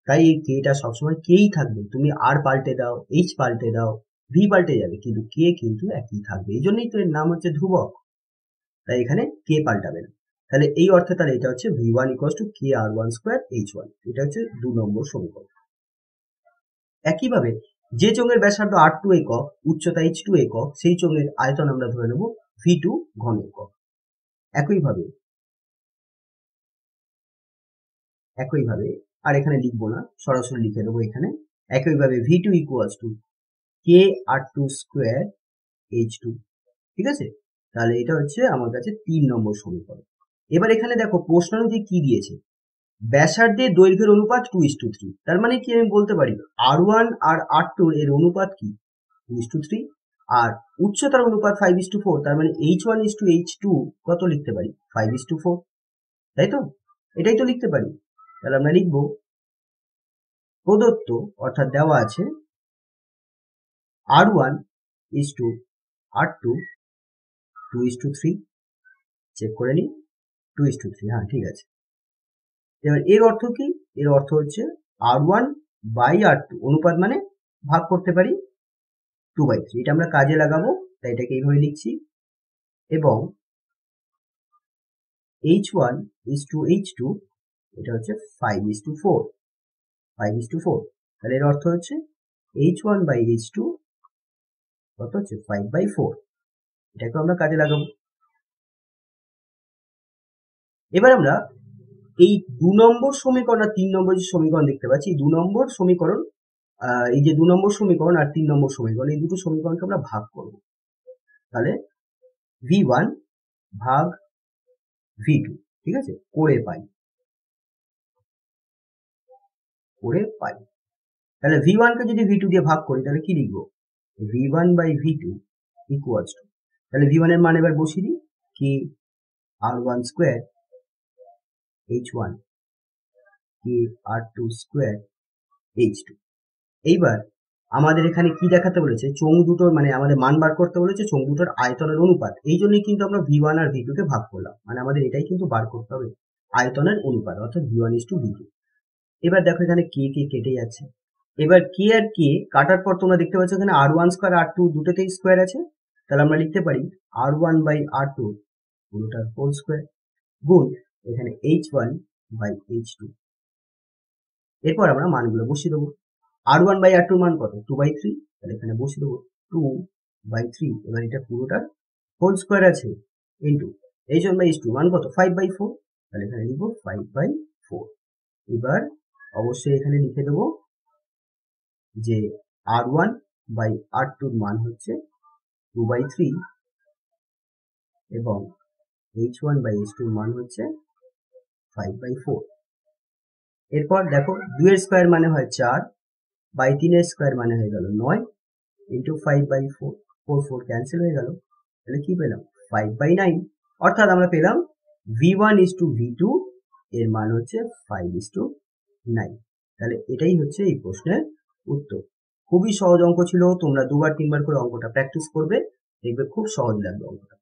তাই এই কেটা সবসময় কেই থাকবে। তুমি আর পাল্টে দাও, এইচ পাল্টে দাও, ভি পাল্টে যাবে, কিন্তু কে কিন্তু একই থাকবে। এই জন্যই তো এর নাম হচ্ছে ধ্রুবক। তাই এখানে কে পাল্টাবে না। তাহলে এই অর্থে তাহলে এটা হচ্ছে v1 equals to K R one square h1। এটা হচ্ছে 2 নম্বর সমীকরণ। একইভাবে যে চোঙের ব্যাসার্ধ r2 একক, উচ্চতা h2 একক, সেই চোঙের আয়তন আমরা ধরে নেব v2 ঘন একক। একইভাবে আর এখানে লিখবো না, সরাসরি লিখে দেবো এখানে। একইভাবে v2 equals to K r2 square h2। ঠিক আছে, তাহলে এটা হচ্ছে আমার কাছে 3 নম্বর সমীকরণ। এবার এখানে দেখো প্রশ্ন অনুযায়ী কি দিয়েছে, ব্যাসার্ধের দৈর্ঘ্যের অনুপাত 2:3। তার মানে কি আমি বলতে পারি r1 আর r2 এর অনুপাত কি 2:3, আর উচ্চতার অনুপাত 5:4। তার মানে h1:h2 কত লিখতে পারি 5:4, তাই তো? এটাই তো লিখতে পারি। তাহলে আমরা লিখব প্রদত্ত, অর্থাৎ দেওয়া আছে r1:r2 2:3। চেক করে নিই, 2:3, হ্যাঁ ঠিক আছে। এবার এর অর্থ কি? এর অর্থ হচ্ছে r1/r2, অনুপাত মানে ভাগ করতে পারি 2/3। এটা আমরা কাজে লাগাবো, তাই এটাকে এইভাবে লিখছি। এবং h1:h2 এটা হচ্ছে 5:4, 5:4। তাহলে এর অর্থ হচ্ছে h1/h2 কত হচ্ছে 5/4। এটাকে আমরা কাজে লাগাবো। এবার আমরা এই 2 নম্বর সমীকরণ আর 3 নম্বর যে সমীকরণ দেখতে পাচ্ছি, 2 নম্বর সমীকরণ, এই যে 2 নম্বর সমীকরণ আর 3 নম্বর সমীকরণ, এই দুটো সমীকরণকে আমরা ভাগ করব। তাহলে v1 ভাগ v2, ঠিক আছে, করে পাই। তাহলে v1 কে যদি v2 দিয়ে ভাগ করি তাহলে কি লিখবো, v1/v2 ইকুয়ালস টু, তাহলে v1 এর মান এবার বসিয়ে দিই, কি r1 স্কোয়ার h1 কি r2 স্কোয়ার h2। এইবার আমাদের এখানে কি দেখাতে বলেছে, চোঙ দুটোর মানে আমাদের মান বার করতে বলেছে চোঙ দুটোর আয়তনের অনুপাত। এই জন্যই কিন্তু আমরা v1 আর v2 কে ভাগ করলাম, মানে আমাদের এটাই কিন্তু বার করতে হবে আয়তনের অনুপাত, অর্থাৎ v1:v2। এবার দেখো এখানে কে কে কেটে যাচ্ছে। এবার কে আর কে কাটার পর তোমরা দেখতে পাচ্ছ এখানে r1 স্কোয়ার r2 দুটোতেই স্কোয়ার আছে। তাহলে আমরা লিখতে পারি r1/r2 পুরোটার হোল স্কোয়ার গুণ এখানে h1/h2। এরপর আমরা মানগুলো বসিয়ে দেবো। r1/r2 মান কত 2/3, তাহলে এখানে বসিয়ে দেবো 2/3। এবার এটা পুরোটার হোল স্কোয়ার আছে ইন্টু h1/h2 মান কত 5/4, তাহলে এখানে লিখবো 5/4। এবার অবশ্যই এখানে লিখে দেবো যে r1/r2 মান হচ্ছে 2/3 এবং h1/h2 মান হচ্ছে 5/4। এরপর দেখো 2 এর স্কোয়ার মানে হয় 4, 3 এর স্কোয়ার মানে হয়ে গেল 9 ইন্টু 5/4, 4 ক্যান্সেল হয়ে গেল। তাহলে কি পেলাম 5/9। অর্থাৎ আমরা পেলাম v1:v2 এর মান হচ্ছে 5:9। তাহলে এটাই হচ্ছে এই প্রশ্নের উত্তর। খুবই সহজ অঙ্ক ছিল, তোমরা 2বার 3বার করে অঙ্কটা প্র্যাকটিস করবে, দেখবে খুব সহজ লাগবে অঙ্কটা।